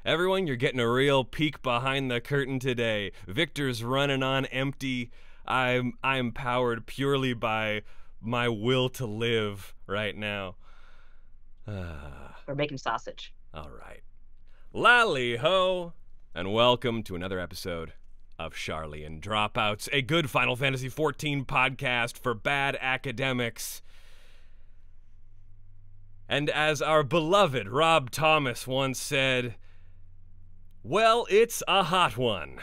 Everyone, you're getting a real peek behind the curtain today. Victor's running on empty. I'm powered purely by my will to live right now. We're making sausage. All right. Lally ho, and welcome to another episode of Sharlayan Dropouts, a good Final Fantasy XIV podcast for bad academics. And as our beloved Rob Thomas once said, well, it's a hot one.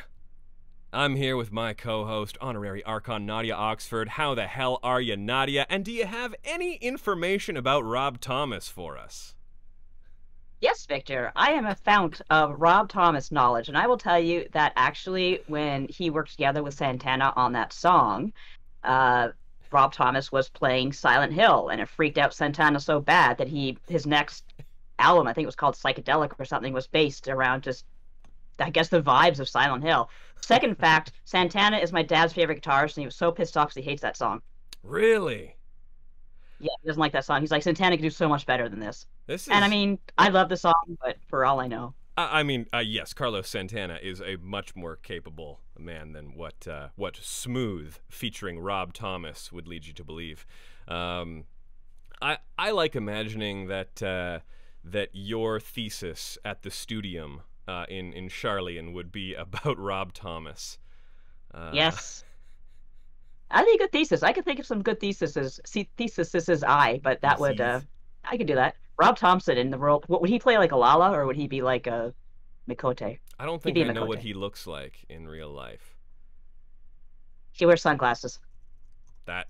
I'm here with my co-host, Honorary Archon Nadia Oxford. How the hell are you, Nadia? And do you have any information about Rob Thomas for us? Yes, Victor, I am a fount of Rob Thomas knowledge, and I will tell you that actually when he worked together with Santana on that song, Rob Thomas was playing Silent Hill, and it freaked out Santana so bad that his next album, I think it was called Psychedelic or something, was based around just, I guess, the vibes of Silent Hill. Second fact, Santana is my dad's favorite guitarist, and he was so pissed off because he hates that song. Really? Yeah, he doesn't like that song. He's like, Santana could do so much better than this. And I mean, I love the song, but for all I know. Yes, Carlos Santana is a much more capable man than what Smooth featuring Rob Thomas would lead you to believe. I like imagining that your thesis at the Studium in Sharlayan would be about Rob Thomas. Yes. I think a good thesis. I could think of some good theses. But that would, I could do that. Rob Thompson in the role, would he play like a Lala, or would he be like a Mikote? I don't think I know what he looks like in real life. He wears sunglasses. That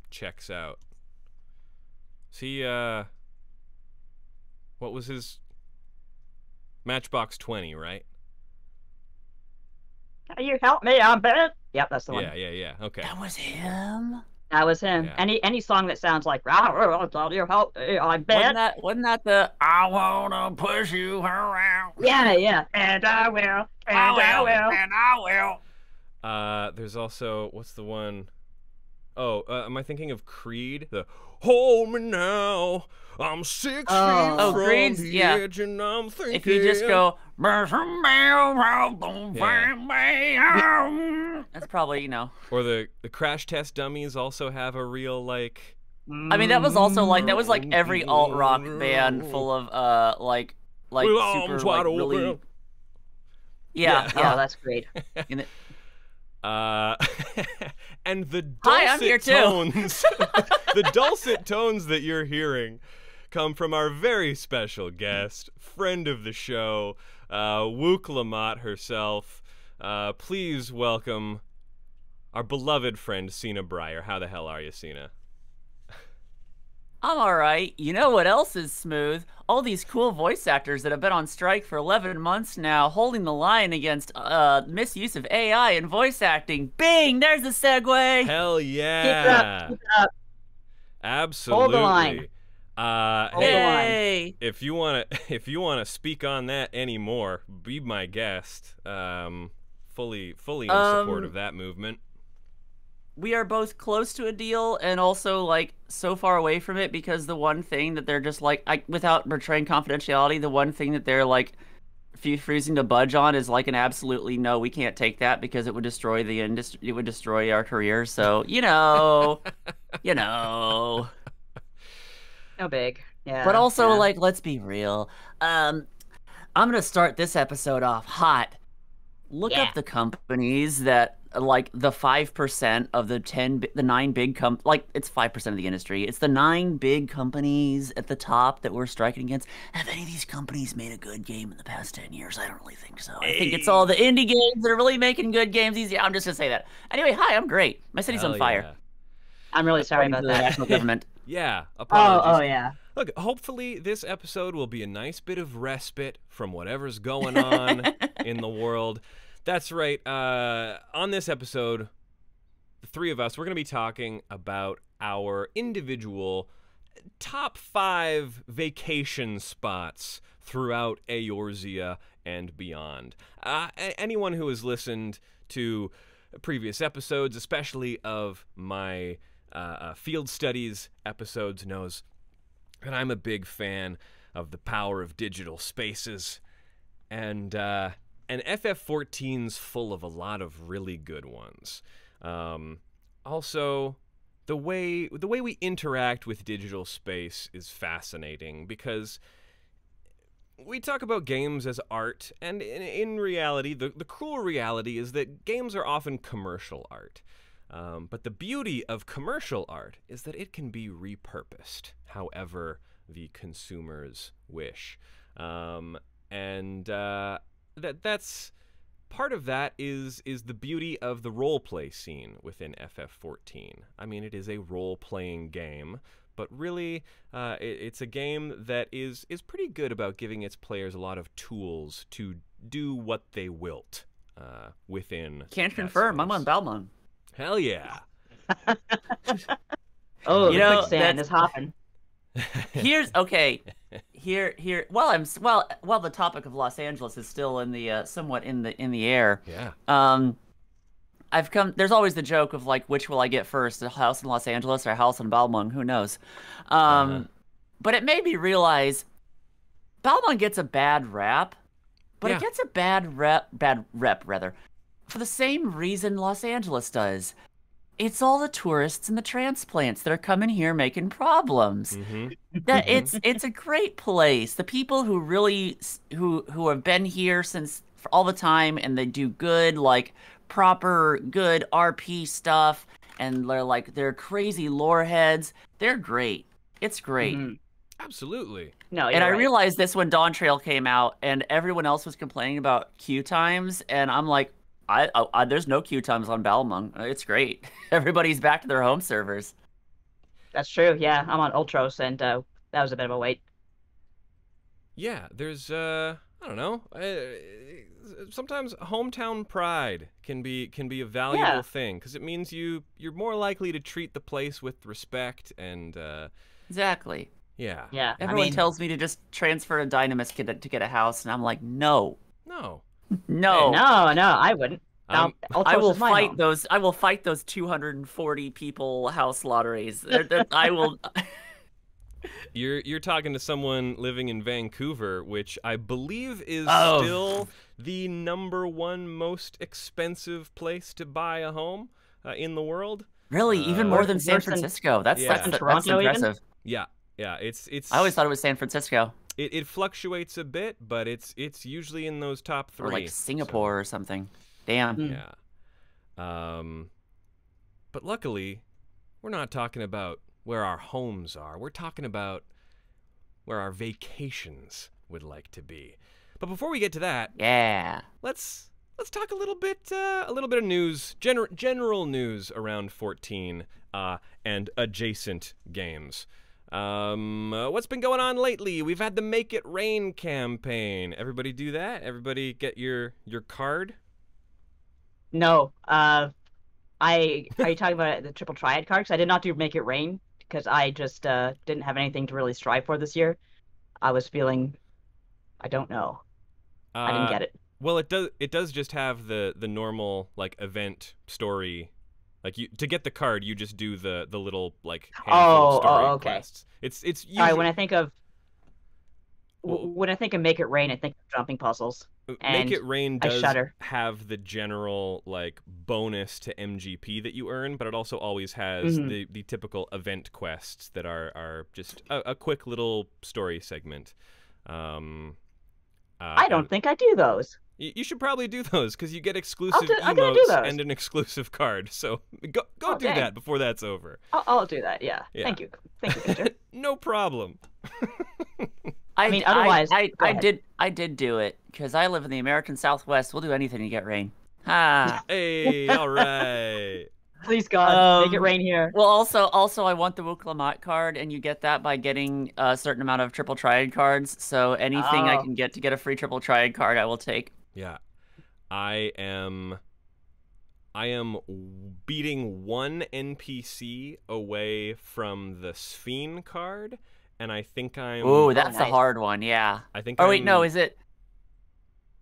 checks out. See, what was his Matchbox 20, right? Can you help me? I'm bad. Yep, that's the one. Yeah. Okay. That was him. That was him. Yeah. Any song that sounds like you help me, I'm bad. Wasn't that the I wanna push you around? Yeah. And I will. And I will. There's also, what's the one? Oh, am I thinking of Creed? The Hold Me Now, I'm 6 feet from Creed's, the yeah. edge and I'm thinking. If you just go, that's probably, Or the Crash Test Dummies also have a real, like... I mean, that was also like, every alt-rock band full of, like super, like, really... Yeah. Oh, that's great. And the Hi, I'm here dulcet too. tones, the dulcet tones that you're hearing come from our very special guest, friend of the show, Wook Lamott herself. Please welcome our beloved friend, Sena Bryer. How the hell are you, Sena? I'm alright. You know what else is smooth? All these cool voice actors that have been on strike for 11 months now, holding the line against misuse of AI in voice acting. Bing! There's the segue! Hell yeah! Keep it up. Absolutely. Hold the line. Hey, if you wanna speak on that anymore, be my guest. Fully in support of that movement. We are both close to a deal and also, like, so far away from it because the one thing that they're just, like, without betraying confidentiality, the one thing that they're, like, refusing to budge on is, like, an absolutely no, we can't take that because it would destroy the industry, it would destroy our careers, so, No big. Yeah. But also, like, let's be real. I'm gonna start this episode off hot. Look up the companies that, like, the 5% of the 9 big like, it's 5% of the industry. It's the 9 big companies at the top that we're striking against. Have any of these companies made a good game in the past 10 years? I don't really think so. I think it's all the indie games that are really making good games easy. I'm just gonna say that. Anyway, hi, I'm great. My city's on fire. Yeah. I'm really sorry about that. National government. Yeah, apologies. Oh, yeah. Look, hopefully this episode will be a nice bit of respite from whatever's going on in the world. That's right. On this episode, the three of us, we're going to be talking about our individual top 5 vacation spots throughout Eorzea and beyond. Anyone who has listened to previous episodes, especially of my field studies episodes, knows that I'm a big fan of the power of digital spaces and FF14's full of a lot of really good ones. Also, the way we interact with digital space is fascinating because we talk about games as art, and in reality, the cruel reality is that games are often commercial art. But the beauty of commercial art is that it can be repurposed however the consumers wish. That's part of that is the beauty of the role-play scene within FF14. I mean, it is a role-playing game, but really, it's a game that is pretty good about giving its players a lot of tools to do what they wilt within. Can't confirm. Space. I'm on Balmung. Hell yeah! Oh, You the know, quicksand is hopping. Here's okay. Here. While the topic of Los Angeles is still in the somewhat in the air. Yeah. There's always the joke of like, which will I get first, a house in Los Angeles or a house in Balmung? Who knows? But it made me realize Balmung gets a bad rap, but Yeah. it gets a bad rep rather, for the same reason Los Angeles does. It's all the tourists and the transplants that are coming here making problems. That it's a great place. The people who really who have been here since for all the time, and they do good, like proper good RP stuff, and they're crazy lore heads. They're great. It's great. Absolutely. No, you're And I right. realized this when Dawn Trail came out, and everyone else was complaining about queue times, and I'm like, there's no queue times on Balmung. It's great. Everybody's back to their home servers. That's true. Yeah, I'm on Ultros, and that was a bit of a wait. Yeah, there's I don't know. Sometimes hometown pride can be a valuable thing because it means you're more likely to treat the place with respect and Exactly. yeah. Yeah, Everyone tells me to just transfer to Dynamis to get a house, and I'm like, no. No. No. no, I wouldn't. Um, Ultros I will is my fight home. those. I will fight those 240 people house lotteries. I will. You're talking to someone living in Vancouver, which I believe is Oh. still the #1 most expensive place to buy a home in the world. Really, even more than San worse than- Francisco. That's Yeah. that's, Than that's Toronto even? impressive. Yeah, it's. I always thought it was San Francisco it fluctuates a bit, but it's usually in those top 3. or like Singapore or something. Damn. So, yeah. But luckily, we're not talking about where our homes are. We're talking about where our vacations would like to be. But before we get to that, Yeah. let's talk a little bit of news, general news around 14 and adjacent games. What's been going on lately? We've had the Make It Rain campaign. Everybody do that? Everybody get your card? No, are you talking about the Triple Triad card? Because I did not do Make It Rain because I just didn't have anything to really strive for this year. I was feeling, I don't know. I didn't get it. Well, it does just have the normal like event story. Like to get the card, you just do the little like handful of story okay. quests. It's usually, All right, when I think of Make It Rain, I think of jumping puzzles. Make and It Rain I does shudder. have the general like bonus to MGP that you earn, but it also always has the typical event quests that are just a quick little story segment. I don't think I do those. You should probably do those because you get exclusive I'm gonna do emotes those. and an exclusive card. So go Oh, do dang. that before that's over. I'll do that. Yeah. Yeah. Thank you, Victor. No problem. I mean, otherwise, I go ahead. did do it because I live in the American Southwest. We'll do anything to get rain. Ha. Hey, all right. Please God, Make It Um, Rain here. Well, also, I want the Wuklamat card, and you get that by getting a certain amount of Triple Triad cards. So anything I Oh. can get to get a free Triple Triad card, I will take. Yeah. I am beating one NPC away from the Sphene card, and I think I'm. Ooh, that's the nice. hard one. Yeah. I think. Oh wait, no, I'm- is it?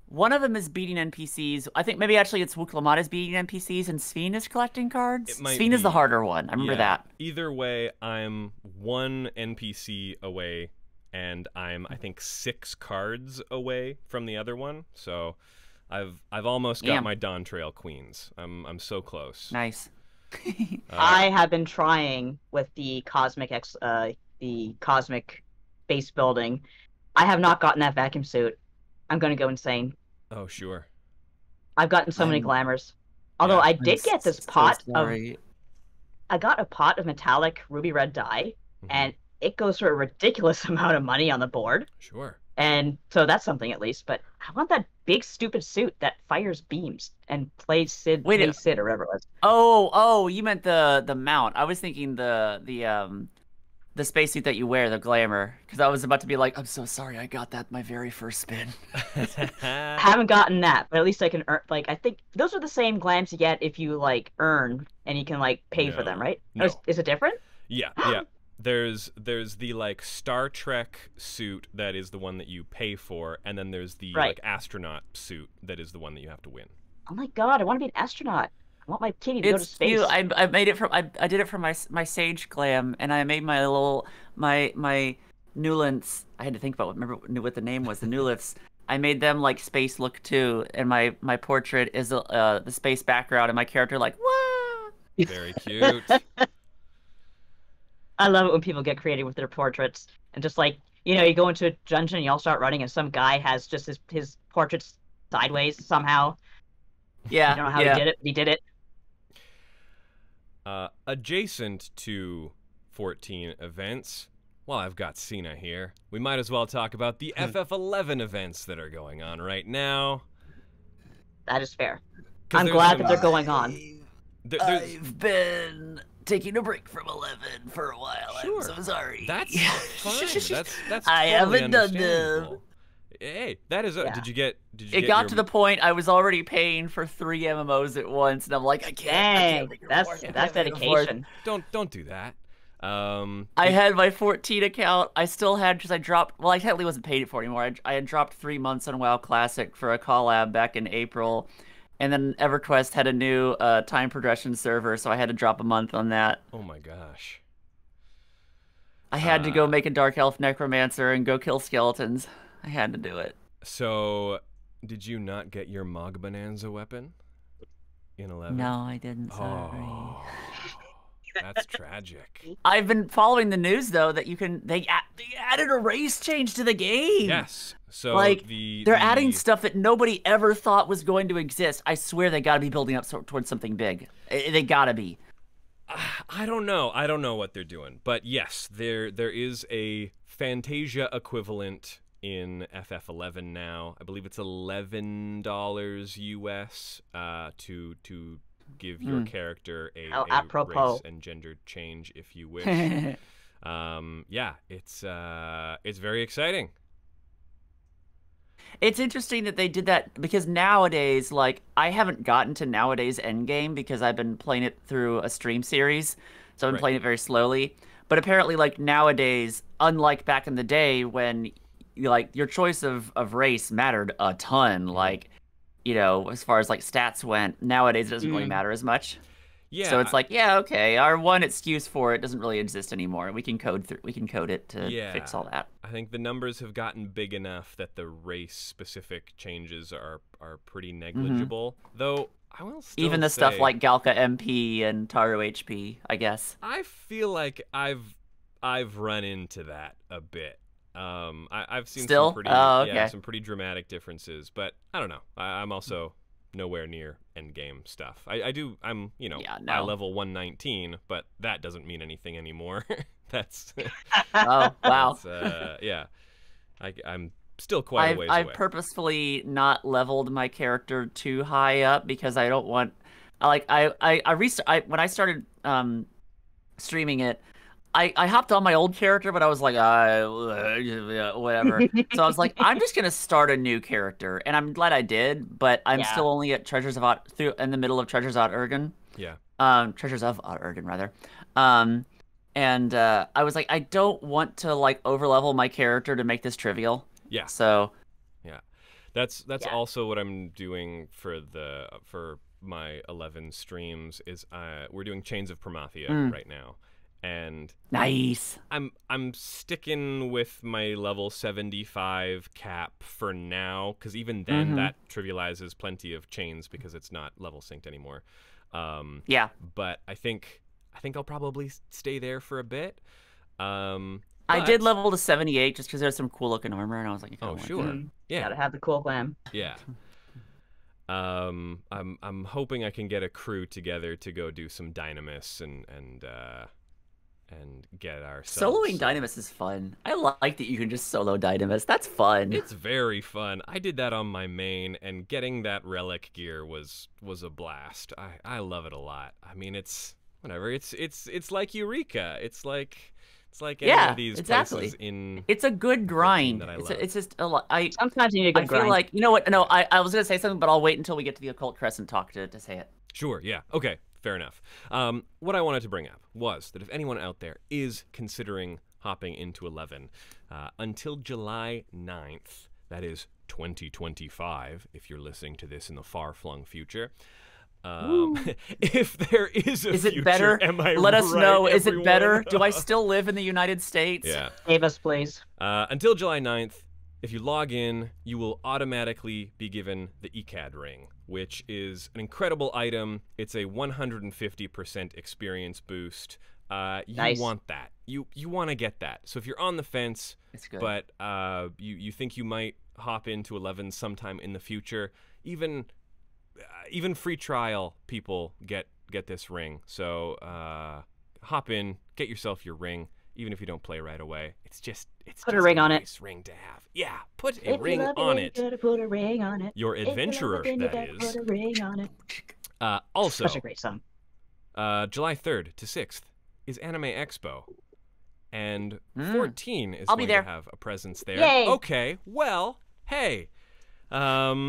One of them is beating NPCs. I think maybe actually it's Wuklamat is beating NPCs, and Sphene is collecting cards. It might Sphene is the be. harder one. I remember Yeah. that. Either way, I'm one NPC away and I'm I think 6 cards away from the other one. So I've almost got my Dawn Trail Queens. I'm so close. Nice. I have been trying with the cosmic base building. I have not gotten that vacuum suit. I'm gonna go insane. Oh sure. I've gotten so many glamours. Although I did get this pot of. I got a pot of metallic ruby red dye, and it goes for a ridiculous amount of money on the board. Sure. And so that's something at least. But I want that big stupid suit that fires beams and plays Sid, Hey Sid or whatever it was. Oh, you meant the mount. I was thinking the spacesuit that you wear, the glamour, because I was about to be like, I'm so sorry, I got that my very first spin. I haven't gotten that, but at least I can earn. Like, I think those are the same glams you get if you like earn and you can like pay for them, right? No. Is it different? Yeah. There's the like Star Trek suit that is the one that you pay for, and then there's the like astronaut suit that is the one that you have to win. Oh my god, I want to be an astronaut. I want my kitty to go to space. I made it from I did it for my Sage glam, and I made my little my Newlands. I had to think about what the name was. The Newlands. I made them like space look too, and my portrait is the space background, and my character like what? Very cute. I love it when people get creative with their portraits and just like, you go into a dungeon and you all start running and some guy has just his portrait sideways somehow. Yeah. I don't know how he did it. He did it. Adjacent to 14 events, well, I've got Sena here. We might as well talk about the FF11 events that are going on right now. That is fair. I'm glad that they're going on. I've been taking a break from 11 for a while. Sure. I'm so sorry. That's fine. That's I totally haven't done them. Hey, that is. Did you get? It got to the point I was already paying for 3 MMOs at once, and I'm like, I can't. That's dedication. Don't do that. I had my 14 account. I still had because I dropped. Well, I technically wasn't paid for it anymore. I had dropped 3 months on WoW Classic for a collab back in April. And then EverQuest had a new time progression server, so I had to drop a month on that. Oh my gosh. I had to go make a Dark Elf Necromancer and go kill skeletons. I had to do it. So, did you not get your Mog Bonanza weapon in 11? No, I didn't. Sorry. Oh, that's tragic. I've been following the news though that they added a race change to the game. Yes. So like they're adding stuff that nobody ever thought was going to exist. I swear they got to be building up towards something big. They got to be. I don't know. I don't know what they're doing. But yes, there is a Fantasia equivalent in FF11 now. I believe it's $11 US to give your character a race and gender change if you wish. Yeah, it's very exciting. It's interesting that they did that because nowadays, like, I haven't gotten to nowadays endgame because I've been playing it through a stream series, so I've been playing it very slowly. But apparently, like, nowadays, unlike back in the day when, like, your choice of race mattered a ton, like, as far as, like, stats went, nowadays it doesn't really matter as much. Yeah. So it's like, yeah, okay, our one excuse for it doesn't really exist anymore. We can code it to fix all that. I think the numbers have gotten big enough that the race-specific changes are pretty negligible. Though I will still even the stuff like Galka MP and Taro HP, I guess. I feel like I've run into that a bit. I've seen some pretty some pretty dramatic differences, but I don't know. I'm also nowhere near endgame stuff. I'm I level 119, but that doesn't mean anything anymore. That's oh wow. I'm still quite a ways away. I've purposefully not leveled my character too high up because I don't want. When I started streaming it, I hopped on my old character, but I was like, whatever. So I was like, I'm just gonna start a new character, and I'm glad I did. But I'm still only at Treasures of in the middle of Treasures of Urgen. Yeah. Treasures of Urgen rather. And I was like, I don't want to like overlevel my character to make this trivial. Yeah. So. Yeah, that's also what I'm doing for my 11 streams. Is we're doing Chains of Promathia right now. And Nice. I'm sticking with my level 75 cap for now, because even then that trivializes plenty of chains because it's not level synced anymore. Yeah. But I think I'll probably stay there for a bit. I did level to 78 just because there's some cool looking armor, and I was like, oh sure, yeah, gotta have the cool glam. yeah. I'm hoping I can get a crew together to go do some Dynamis and get ourselves. Soloing Dynamis is fun. I like that you can just solo Dynamis. That's fun. It's very fun. I did that on my main, and getting that relic gear was a blast. I love it a lot. I mean, it's whatever. It's like Eureka. It's like any of these places in. It's a good grind. It's just a lot. Sometimes you need a good grind. I feel like, you know what? No, I was gonna say something, but I'll wait until we get to the Occult Crescent talk to say it. Sure. Yeah. Okay. Fair enough. What I wanted to bring up was that if anyone out there is considering hopping into 11, until July 9th, that is 2025, if you're listening to this in the far-flung future, if there is a future, it better? Let us know. Is it better? Do I still live in the United States? Yeah. Save us, please. Until July 9th, if you log in, you will automatically be given the ECAD ring, which is an incredible item. It's a 150% experience boost. You want that. You want to get that. So if you're on the fence, it's good. But you think you might hop into 11 sometime in the future, even free trial people get this ring. So hop in, get yourself your ring. Even if you don't play right away, it's put a ring on nice ring to have. Yeah, put a ring on it. You gotta put a ring on it. Your adventurer, that is. Put a ring on it. Also, such a great song. July 3rd to 6th is Anime Expo, and 14 is I'll going be there. to have a presence there. Yay. Okay, well, hey, not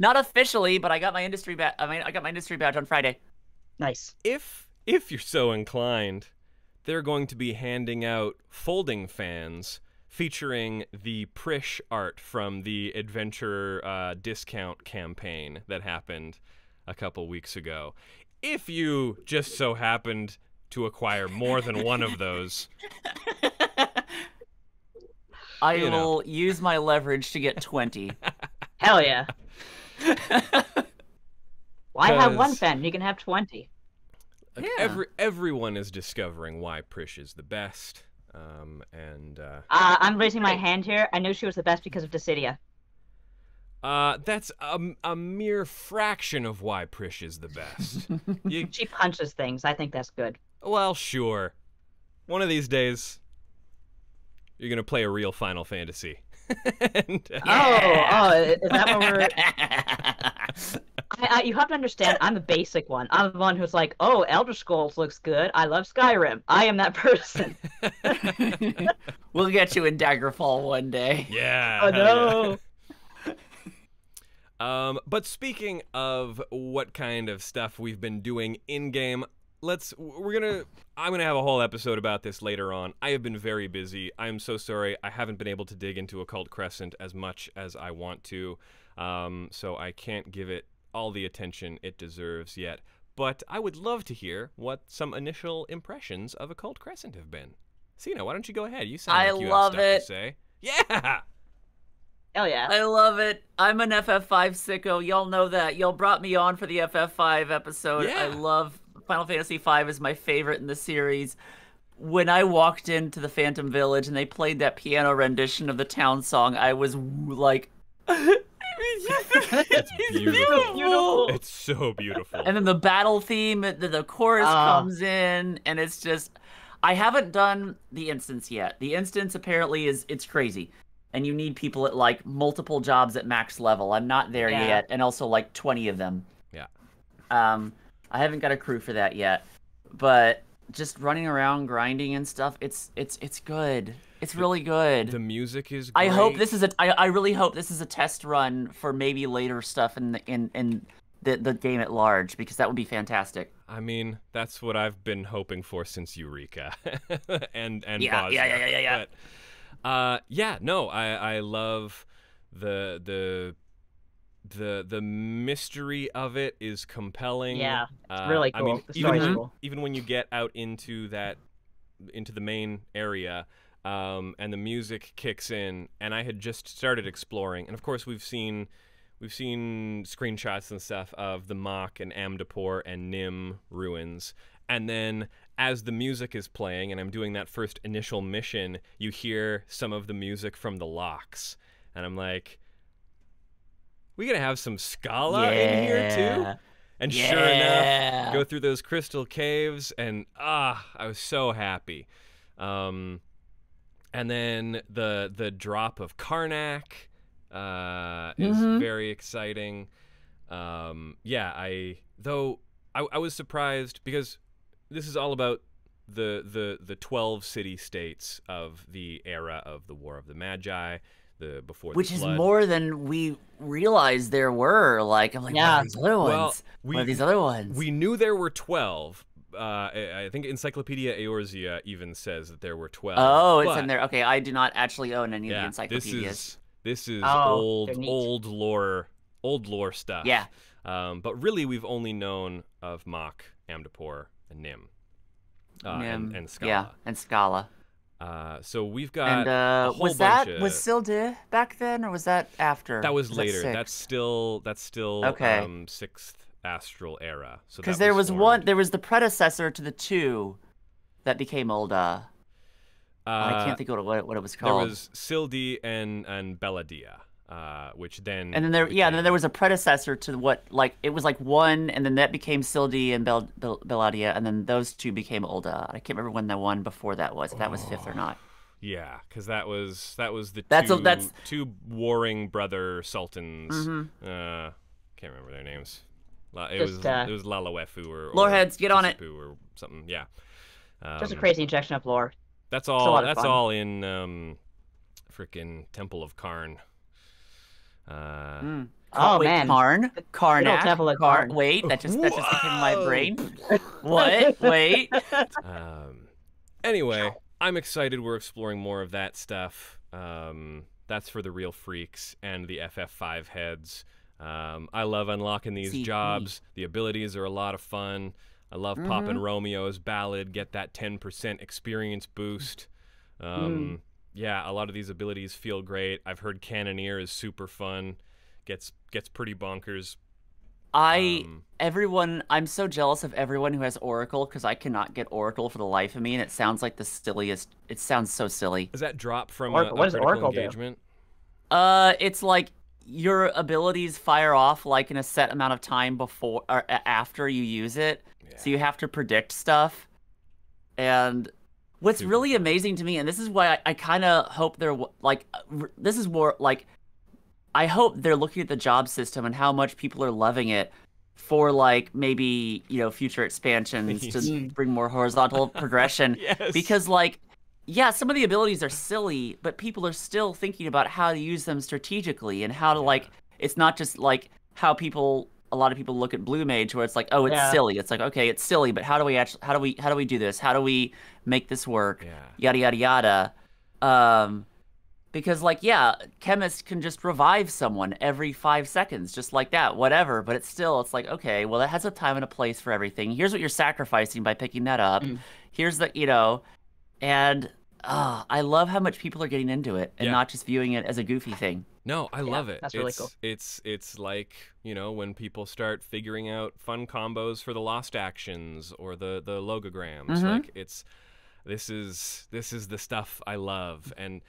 officially, but I got my industry badge. I got my industry badge on Friday. Nice. If you're so inclined, they're going to be handing out folding fans featuring the Prish art from the Adventure discount campaign that happened a couple weeks ago. If you just so happened to acquire more than one of those, I will use my leverage to get 20. Hell yeah. Why have one fan? You can have 20. Like everyone is discovering why Prish is the best, I'm raising my hand here. I knew she was the best because of Dissidia. That's a mere fraction of why Prish is the best. She punches things. I think that's good. Well, sure. One of these days, you're gonna play a real Final Fantasy. Is that what we're... you have to understand, I'm the basic one. I'm the one who's like, oh, Elder Scrolls looks good. I love Skyrim. I am that person. We'll get you in Daggerfall one day. Yeah. Oh, no. Yeah. But speaking of what kind of stuff we've been doing in-game, I'm gonna have a whole episode about this later on. I have been very busy. I am so sorry. I haven't been able to dig into Occult Crescent as much as I want to, so I can't give it all the attention it deserves yet. But I would love to hear what some initial impressions of Occult Crescent have been. Sena, why don't you go ahead? You sound like you have stuff to say. Yeah. Hell yeah. I love it. I'm an FF5 sicko. Y'all know that. Y'all brought me on for the FF5 episode. Yeah. I love Final Fantasy V is my favorite in the series. When I walked into the Phantom Village and they played that piano rendition of the town song, I was like... It's beautiful. It's so beautiful. And then the battle theme, the chorus comes in, and it's just... I haven't done the instance yet. The instance apparently it's crazy. And you need people at like multiple jobs at max level. I'm not there yet, and also like 20 of them. Yeah. I haven't got a crew for that yet, but just running around grinding and stuff, it's good. It's really good. The music is great. I really hope this is a test run for maybe later stuff in the game at large, because that would be fantastic. I mean, that's what I've been hoping for since Eureka and Yeah. But I love the mystery of it is compelling. Yeah, it's really cool. I mean, even when you get out into that into the main area, and the music kicks in, and I had just started exploring, and of course we've seen screenshots and stuff of the Mach and Amdapor and Nim ruins, and then as the music is playing and I'm doing that first initial mission, you hear some of the music from the locks, and I'm like, we gonna have some Scala in here too? And sure enough, go through those crystal caves, and I was so happy. And then the drop of Karnak is very exciting. I was surprised because this is all about the 12 city-states of the era of the War of the Magi, which is more than we realized there were. Like, I'm like, what are these other ones? What are these other ones? We knew there were 12. I think Encyclopedia Eorzea even says that there were 12. Oh, it's in there. Okay, I do not actually own any of the encyclopedias. This is old lore stuff. Yeah. But really, we've only known of Mach, Amdapor, and Nim. And Scala. Yeah, and Scala. So we've got a whole was Silde back then, or was that after? That was later. That's still okay. 6th astral era. So because there was the predecessor to the 2 that became Ulda. I can't think of what it was called. There was Sildi and Belladia, which then and then there was a predecessor to what, like, it was like 1, and then that became Sildi and Belladia, and then those 2 became Ulda. I can't remember when the one before that was. If that was 5th or not. Yeah, because that was the two warring brother sultans. Can't remember their names. It was Lalawefu or Loreheads, get on it, or something. Yeah, just a crazy injection of lore. That's all. That's all in frickin' Temple of Karn. Man, Karnak. Wait, that just became my brain. What? Wait. Anyway, I'm excited. We're exploring more of that stuff. That's for the real freaks and the FF5 heads. I love unlocking these jobs. The abilities are a lot of fun. I love popping Romeo's ballad, get that 10% experience boost. Yeah, a lot of these abilities feel great. I've heard Cannoneer is super fun. Gets pretty bonkers. I'm so jealous of everyone who has Oracle, because I cannot get Oracle for the life of me, and it sounds like the silliest. It sounds so silly. Does that drop from a critical engagement? It's like your abilities fire off like in a set amount of time before or after you use it. Yeah. So you have to predict stuff. And what's really amazing to me, and this is why I kind of hope they're like, this is more like, I hope they're looking at the job system and how much people are loving it for, like, maybe, future expansions to bring more horizontal progression. Yes. Because, like, yeah, some of the abilities are silly, but people are still thinking about how to use them strategically and how to, like, it's not just, like, how a lot of people look at Blue Mage, where it's like, oh, it's silly. It's like, okay, it's silly, but how do we do this? How do we make this work? Yeah. Yada, yada, yada. Because, like, yeah, chemists can just revive someone every 5 seconds, just like that, whatever. But it's like, okay, well, it has a time and a place for everything. Here's what you're sacrificing by picking that up. Here's the, and I love how much people are getting into it and not just viewing it as a goofy thing. No, I love it. That's really cool. It's like, when people start figuring out fun combos for the lost actions or the logograms. Like, this is the stuff I love. And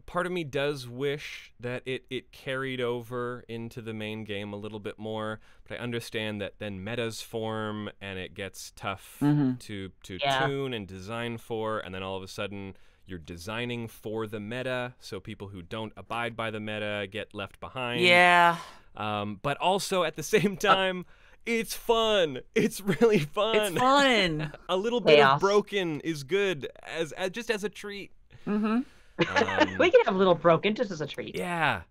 part of me does wish that it carried over into the main game a little bit more, but I understand that then metas form and it gets tough to tune and design for, and then all of a sudden you're designing for the meta, so people who don't abide by the meta get left behind. Yeah. But also at the same time, it's fun. It's really fun. It's fun. A little bit of broken is good as just as a treat. We can have a little broken just as a treat. Yeah.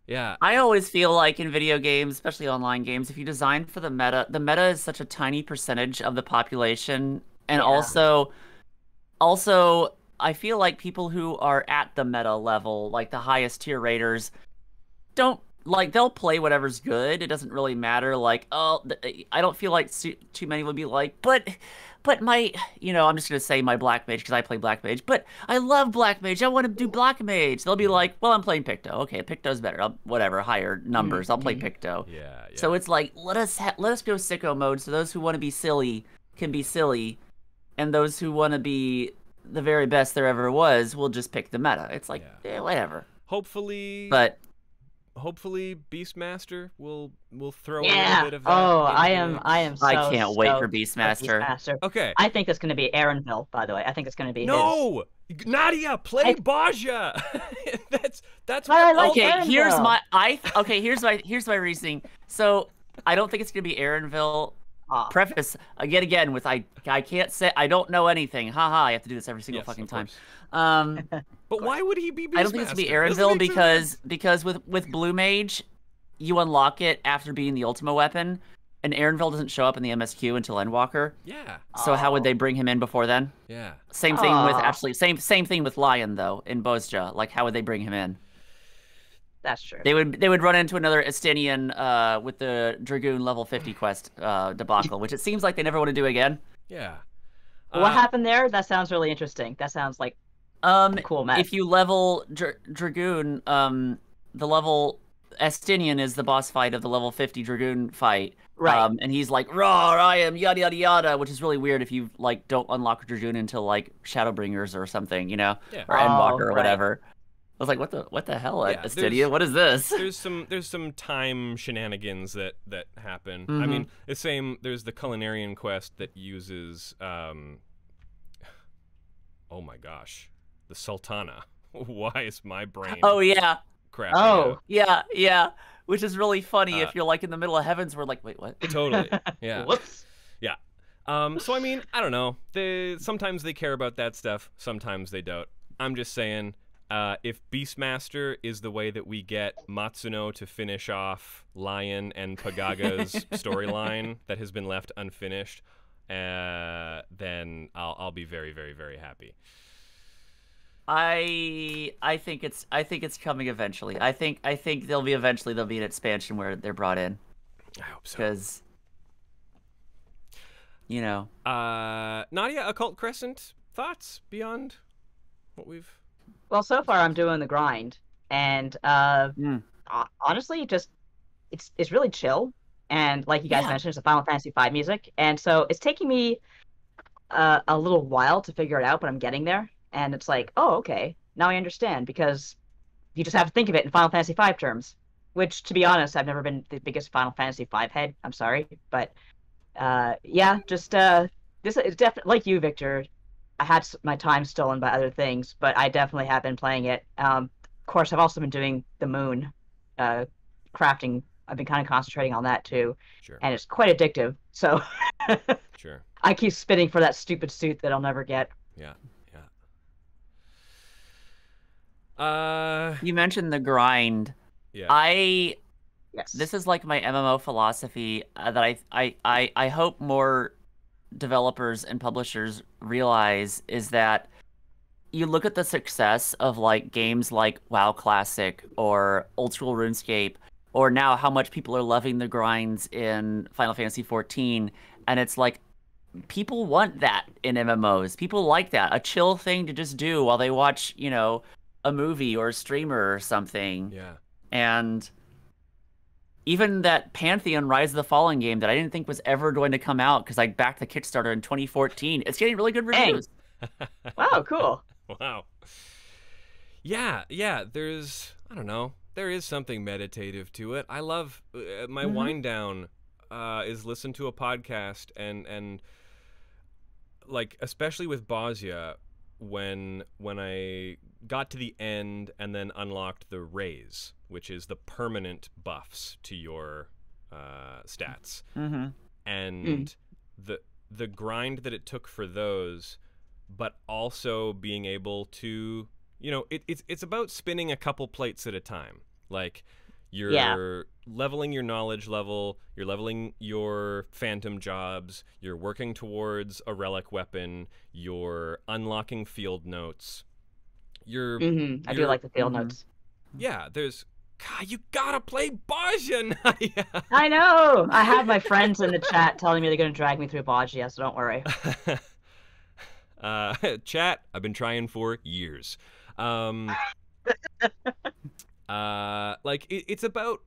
I always feel like in video games, especially online games, if you design for the meta is such a tiny percentage of the population, and also I feel like people who are at the meta level, like the highest tier raiders, don't like they'll play whatever's good. It doesn't really matter. Like, oh, I don't feel like too many would be like, but my, I'm just gonna say my black mage because I play black mage. But I love black mage. I want to do black mage. They'll be like, well, I'm playing Picto. Okay, Picto's better. Whatever, higher numbers. I'll play Picto. Yeah. So it's like let us go sicko mode. So those who want to be silly can be silly, and those who want to be the very best there ever was will just pick the meta. It's like, whatever. Hopefully Beastmaster will throw a little bit of that. Oh, I am so I can't wait for Beastmaster. Beastmaster. Okay. I think it's going to be Aaronville, by the way. I think it's going to be No! Nadia, play Baja. that's But I like okay, Aaronville. here's my reasoning. So, I don't think it's going to be Aaronville. Preface again with I can't say I don't know anything. Haha, I have to do this every single fucking time. But why would he be Beastmaster? I don't think it's gonna be Aaronville because with Blue Mage, you unlock it after being the Ultima weapon, and Aaronville doesn't show up in the MSQ until Endwalker. Yeah. So how would they bring him in before then? Yeah. Same thing with same thing with Lion though in Bozja. Like how would they bring him in? That's true. They would run into another Estinian with the Dragoon level 50 quest debacle, which it seems like they never want to do again. Yeah. What happened there? That sounds really interesting. That sounds like a cool mess. If you level Dragoon, the level Estinian is the boss fight of the level 50 Dragoon fight. Right. And he's like, "Raw, I am yada yada yada," which is really weird if you like don't unlock Dragoon until like Shadowbringers or something, or Endwalker or whatever. I was like, what the hell, Estinia? What is this? There's some time shenanigans that happen. Mm-hmm. I mean, there's the Culinarian quest that uses oh my gosh, the Sultana. Why is my brain crap? Yeah. Which is really funny if you're like in the middle of heavens, we're like, wait, what? Totally. Yeah. Whoops. Yeah. So I mean, I don't know. Sometimes they care about that stuff, sometimes they don't. I'm just saying, if Beastmaster is the way that we get Matsuno to finish off Lion and Pagaga's storyline that has been left unfinished, then I'll be very, very, very happy. I think it's coming eventually. I think there'll be an expansion where they're brought in. I hope so. Because Nadia, Occult Crescent, thoughts beyond what we've... Well, so far I'm doing the grind, and honestly, it's really chill, and like you guys mentioned, it's a Final Fantasy V music, and so it's taking me a little while to figure it out, but I'm getting there, and it's like, oh, okay, now I understand, because you just have to think of it in Final Fantasy V terms, which, to be honest, I've never been the biggest Final Fantasy V head. I'm sorry, but this is definitely like you, Victor. I had my time stolen by other things, but I definitely have been playing it. Of course, I've also been doing the moon crafting. I've been kind of concentrating on that too, and it's quite addictive. So Sure. I keep spinning for that stupid suit that I'll never get. Yeah. You mentioned the grind. Yeah. This is like my MMO philosophy that I hope more developers and publishers realize is that you look at the success of like games like WoW Classic or Old School RuneScape, or now how much people are loving the grinds in Final Fantasy XIV, and it's like people want that in MMOs. People like that, a chill thing to just do while they watch, a movie or a streamer or something. Yeah. And even that Pantheon Rise of the Fallen game that I didn't think was ever going to come out because I backed the Kickstarter in 2014, it's getting really good reviews. Wow, cool. Wow. Yeah, there's, I don't know, there is something meditative to it. I love, my wind down is listen to a podcast and like, especially with Bozja, when I got to the end and then unlocked the raise, which is the permanent buffs to your stats, and the grind that it took for those, but also being able to, it's about spinning a couple plates at a time. Like you're leveling your knowledge level, you're leveling your phantom jobs, you're working towards a relic weapon, you're unlocking field notes. I do like the field notes. Yeah, there's God, you gotta play Bosnia. Yeah. I know. I have my friends in the chat telling me they're going to drag me through Bosnia, so don't worry. Chat, I've been trying for years. Like it's about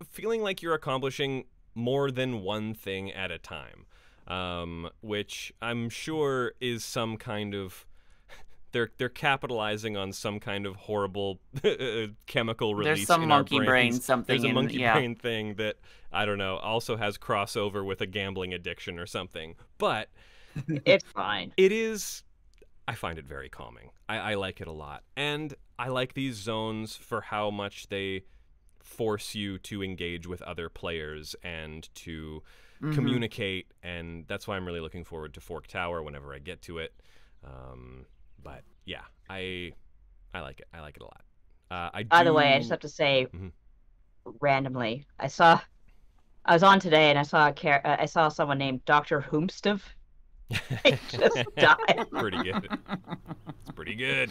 feeling like you're accomplishing more than one thing at a time, which I'm sure is some kind of they're capitalizing on some kind of horrible chemical release. There's some in monkey our brain brains. something. There's a monkey brain thing that I don't know also has crossover with a gambling addiction or something. But It's fine. it is. I find it very calming. I like it a lot, and I like these zones for how much they force you to engage with other players and to communicate, and that's why I'm really looking forward to Fork Tower whenever I get to it. But yeah, I like it. I like it a lot. By the way, I just have to say, randomly, I was on today and I saw someone named Dr. Hoomstov. I just died. Pretty good. It's pretty good.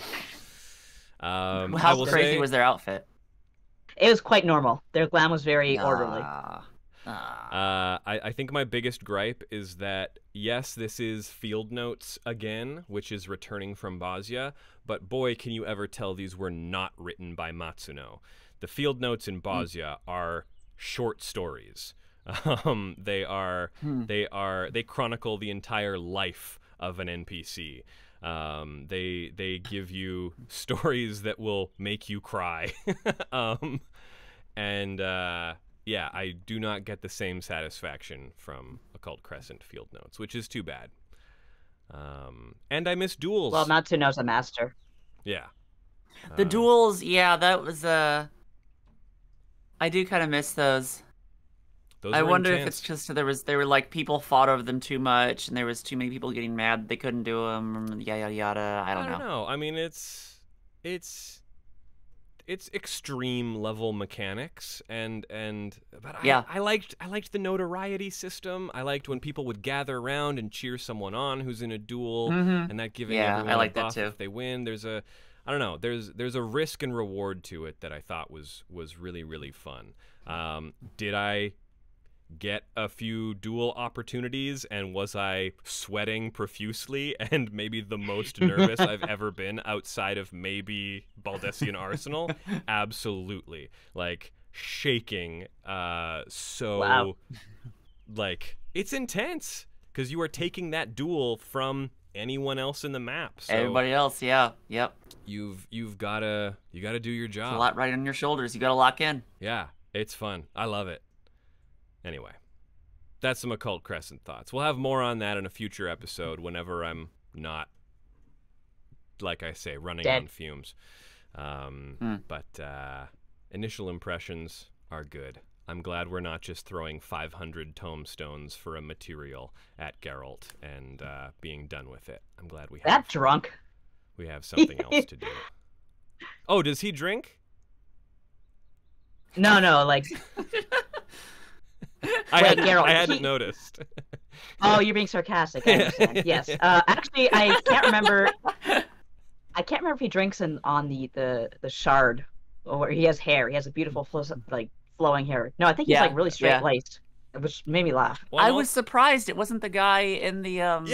How crazy was their outfit? It was quite normal. Their glam was very orderly. I think my biggest gripe is that, yes, this is field notes again, which is returning from Bosnia, but boy, can you ever tell these were not written by Matsuno. The field notes in Bosnia are short stories. They chronicle the entire life of an NPC. They give you stories that will make you cry. Yeah, I do not get the same satisfaction from Occult Crescent field notes, which is too bad. And I miss duels. Well, Matsuno's a master. Yeah. The duels, yeah, that was I do kind of miss those. I wonder if it's just they were like people fought over them too much, and there was too many people getting mad they couldn't do them. Yada yada yada. I don't know. I mean, it's extreme level mechanics, but yeah. I liked the notoriety system. I liked when people would gather around and cheer someone on who's in a duel, and that giving everyone I like a buff that too. if they win. There's a there's a risk and reward to it that I thought was really, really fun. Did I get a few duel opportunities, and was I sweating profusely and maybe the most nervous I've ever been outside of maybe Baldessian Arsenal? Absolutely. Like shaking. Wow. Like it's intense because you are taking that duel from anyone else in the map. So everybody else, yeah. Yep. You've gotta do your job. It's a lot right on your shoulders. You gotta lock in. Yeah, it's fun. I love it. Anyway, that's some Occult Crescent thoughts. We'll have more on that in a future episode whenever I'm not, like I say, running on fumes. But initial impressions are good. I'm glad we're not just throwing 500 tomestones for a material at Geralt and being done with it. I'm glad we have that drunk. We have something else to do. Oh, does he drink? No, like. I hadn't noticed. Oh, you're being sarcastic. I understand. Yes. Actually, I can't remember. I can't remember if he drinks on the shard, or he has hair. He has a beautiful flowing hair. No, I think he's like really straight laced, which made me laugh. Well, I was surprised it wasn't the guy in the in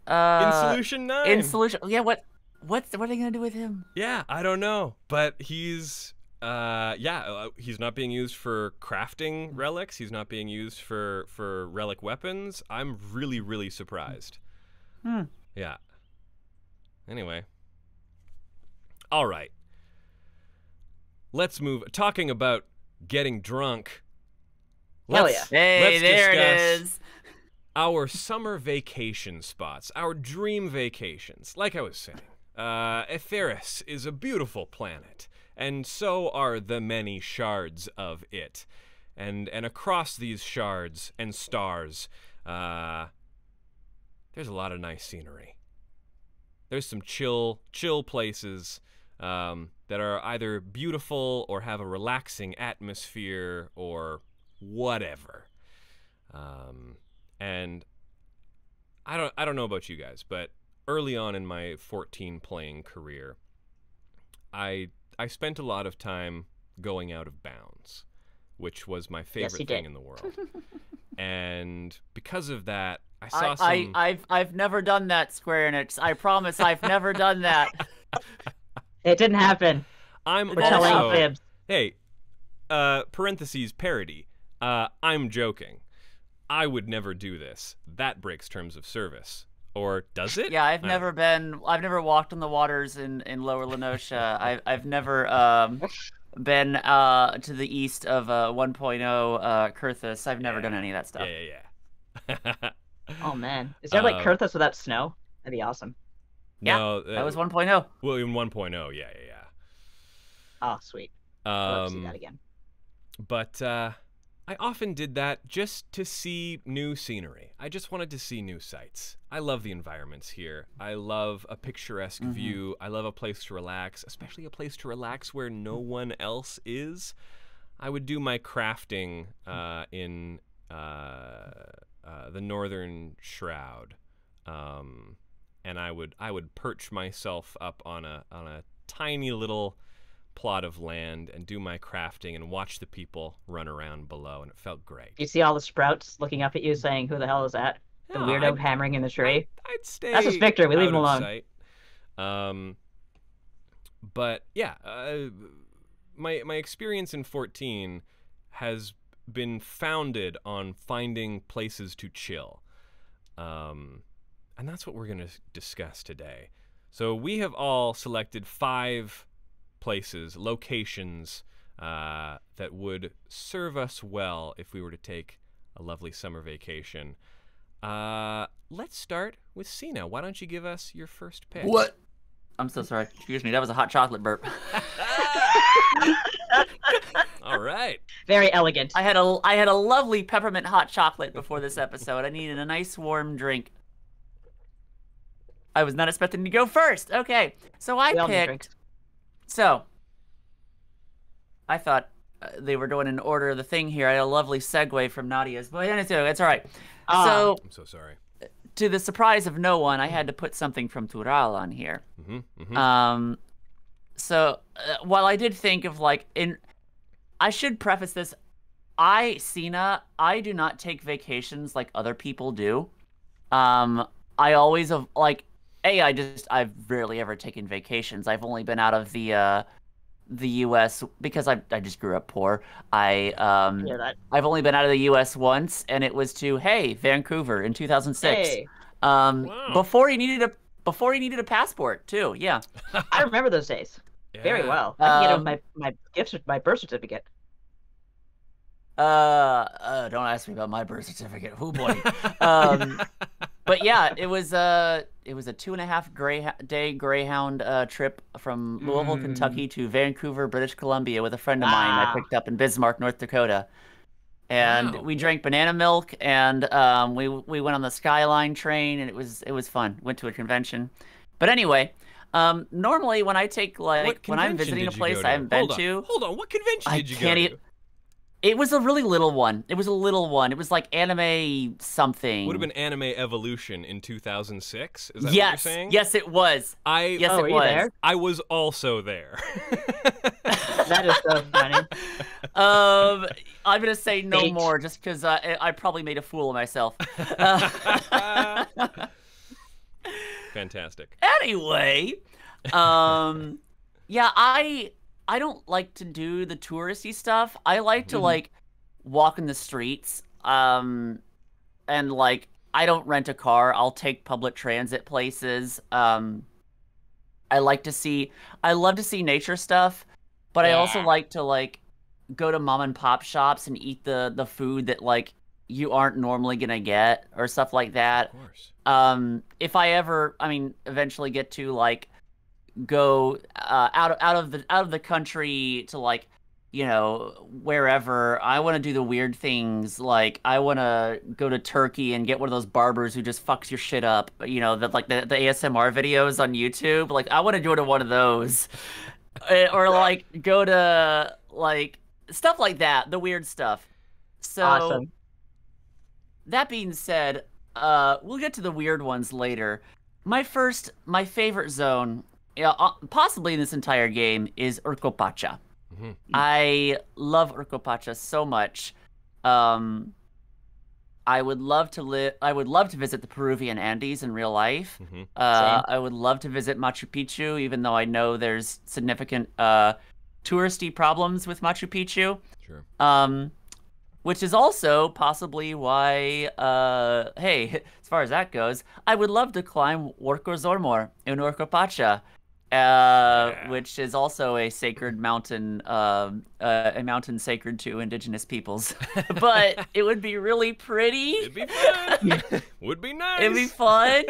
Solution 9. In Solution, yeah. What are they gonna do with him? Yeah, I don't know, but he's he's not being used for crafting relics. He's not being used for relic weapons. I'm really, really surprised. Yeah. Anyway. All right. Let's move. Talking about getting drunk. Hell yeah. Hey, there it is. Our summer vacation spots, our dream vacations. Like I was saying, Eorzea is a beautiful planet. And so are the many shards of it. And across these shards and stars, there's a lot of nice scenery. There's some chill places that are either beautiful or have a relaxing atmosphere or whatever. And I don't know about you guys, but early on in my 14 playing career, I spent a lot of time going out of bounds, which was my favorite thing in the world. And because of that, I saw some... I've never done that, Square Enix. I promise I've never done that. It didn't happen. I'm telling also... fibs. Hey, parentheses parody. I'm joking. I would never do this. That breaks terms of service. Or does it? Yeah, I've never walked on the waters in Lower Lenosha. I've never been to the east of 1.0 Kurthus. I've never done any of that stuff. Yeah. Oh man, is there like Kurthus without snow? That'd be awesome. No, that was 1.0. Well, in 1.0, yeah. Oh, sweet. I'd love to see that again. But I often did that just to see new scenery. I just wanted to see new sights. I love the environments here. I love a picturesque view. I love a place to relax, especially a place to relax where no one else is. I would do my crafting in the Northern Shroud, and I would perch myself up on a tiny little plot of land and do my crafting and watch the people run around below, and it felt great. You see all the sprouts looking up at you saying, "Who the hell is that?" The weirdo hammering in the tree. I'd stay. That's just Victor. We leave him alone. Sight. But yeah, my experience in 14 has been founded on finding places to chill, and that's what we're going to discuss today. So we have all selected 5 places, locations that would serve us well if we were to take a lovely summer vacation. Let's start with Sena. Why don't you give us your first pick? What? I'm so sorry. Excuse me. That was a hot chocolate burp. All right. Very elegant. I had a lovely peppermint hot chocolate before this episode. I needed a nice warm drink. I was not expecting to go first. Okay, so I picked. So I thought they were doing an order of the thing here. I had a lovely segue from Nadia's, but it's all right. So I'm so sorry. To the surprise of no one, I had to put something from Tural on here. So while I did think of I should preface this. Sena, I do not take vacations like other people do. I always I've rarely ever taken vacations. I've only been out of the U.S. because I just grew up poor. I've only been out of the U.S. once, and it was to Vancouver in 2006. Hey. Wow. Before he needed a passport too. Yeah. I remember those days very well. I can get my birth certificate. Don't ask me about my birth certificate. Oh boy. But yeah, it was a 2.5 day Greyhound trip from Louisville, Kentucky to Vancouver, British Columbia with a friend of mine I picked up in Bismarck, North Dakota. And we drank banana milk, and we went on the Skyline train, and it was fun. Went to a convention. But anyway, normally when I take when I'm visiting a place I haven't been to. Hold on, what convention did you go to? It was a really little one. It was like Anime something. Would have been Anime Evolution in 2006. Is that what you're saying? Yes, it was. It was. There? I was also there. That is so funny. I'm gonna say no more, just because I probably made a fool of myself. Fantastic. Anyway, yeah, I don't like to do the touristy stuff. I like to walk in the streets. And I don't rent a car. I'll take public transit places. I love to see nature stuff, but I also like to go to mom and pop shops and eat the food that you aren't normally gonna get or stuff like that. Of course. If I ever, eventually get to go out of the country to wherever, I want to do the weird things. I want to go to Turkey and get one of those barbers who just fucks your shit up. The ASMR videos on YouTube. I want to go to one of those, or go to stuff like that, the weird stuff. So awesome. That being said, we'll get to the weird ones later. My favorite zone, possibly in this entire game, is Urkopacha. I love Urcopacha so much. I would love to live. I would love to visit the Peruvian Andes in real life. Same. I would love to visit Machu Picchu, even though I know there's significant touristy problems with Machu Picchu. Sure. Which is also possibly why, hey, as far as that goes, I would love to climb Orkozormor in Urcopacha, which is also a sacred mountain, a mountain sacred to indigenous peoples. But it would be really pretty. It'd be fun. Would be nice. It'd be fun.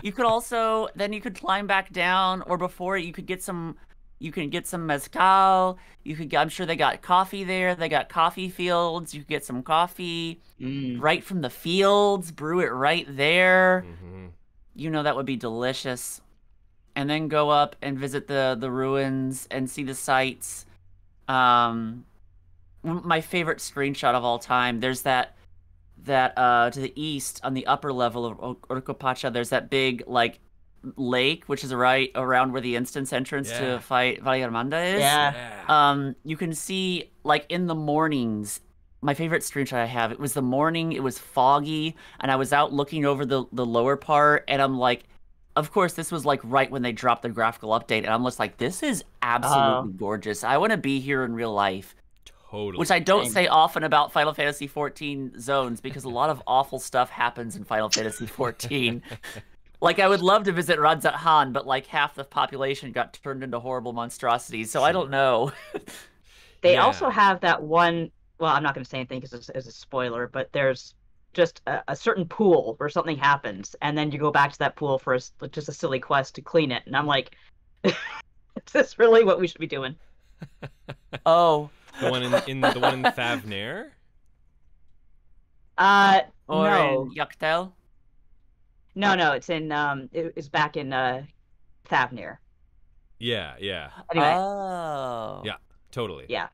You could also, then you could climb back down, or before you could get some. You can get some mezcal. You could. I'm sure they got coffee there. They got coffee fields. You could get some coffee right from the fields. Brew it right there. You know that would be delicious. And then go up and visit the ruins and see the sights. My favorite screenshot of all time. There's that to the east on the upper level of Urcopacha. There's that big lake, which is right around where the instance entrance to fight Valle Armanda is. Yeah. You can see in the mornings. My favorite screenshot I have. It was the morning. It was foggy, and I was out looking over the lower part, and I'm like, of course, this was right when they dropped the graphical update, and I'm just like, this is absolutely gorgeous. I want to be here in real life. Totally. Which I don't say often about Final Fantasy XIV zones, because a lot of awful stuff happens in Final Fantasy XIV. I would love to visit Radzat Han, but half the population got turned into horrible monstrosities, so I don't know. They also have that one, well, I'm not going to say anything because it's a spoiler, but there's just a certain pool where something happens, and then you go back to that pool for just a silly quest to clean it, and I'm like, is this really what we should be doing? Oh. The one in the one in Thavnair? Or no. in Yuktel? No, it's in it's back in Thavnair. Yeah. Anyway. Oh. Yeah, totally. Yeah.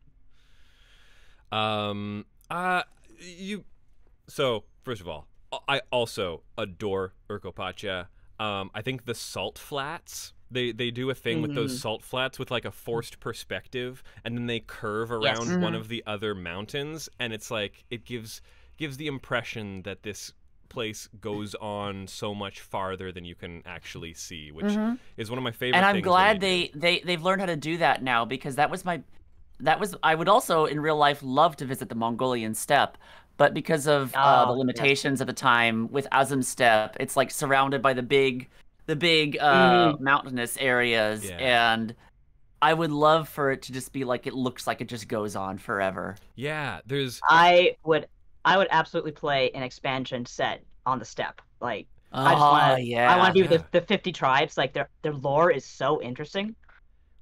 So first of all, I also adore Urcopacha. I think the salt flats, they do a thing with those salt flats with a forced perspective, and then they curve around one of the other mountains, and it's it gives the impression that this place goes on so much farther than you can actually see, which is one of my favorite and I'm things glad they've learned how to do that now, because I would also in real life love to visit the Mongolian steppe, but because of the limitations at the time with Azim steppe, it's surrounded by the big mountainous areas, and I would love for it to just be it looks like it just goes on forever. Yeah, there's I would absolutely play an expansion set on the steppe. I want to be with the 50 tribes. Their lore is so interesting.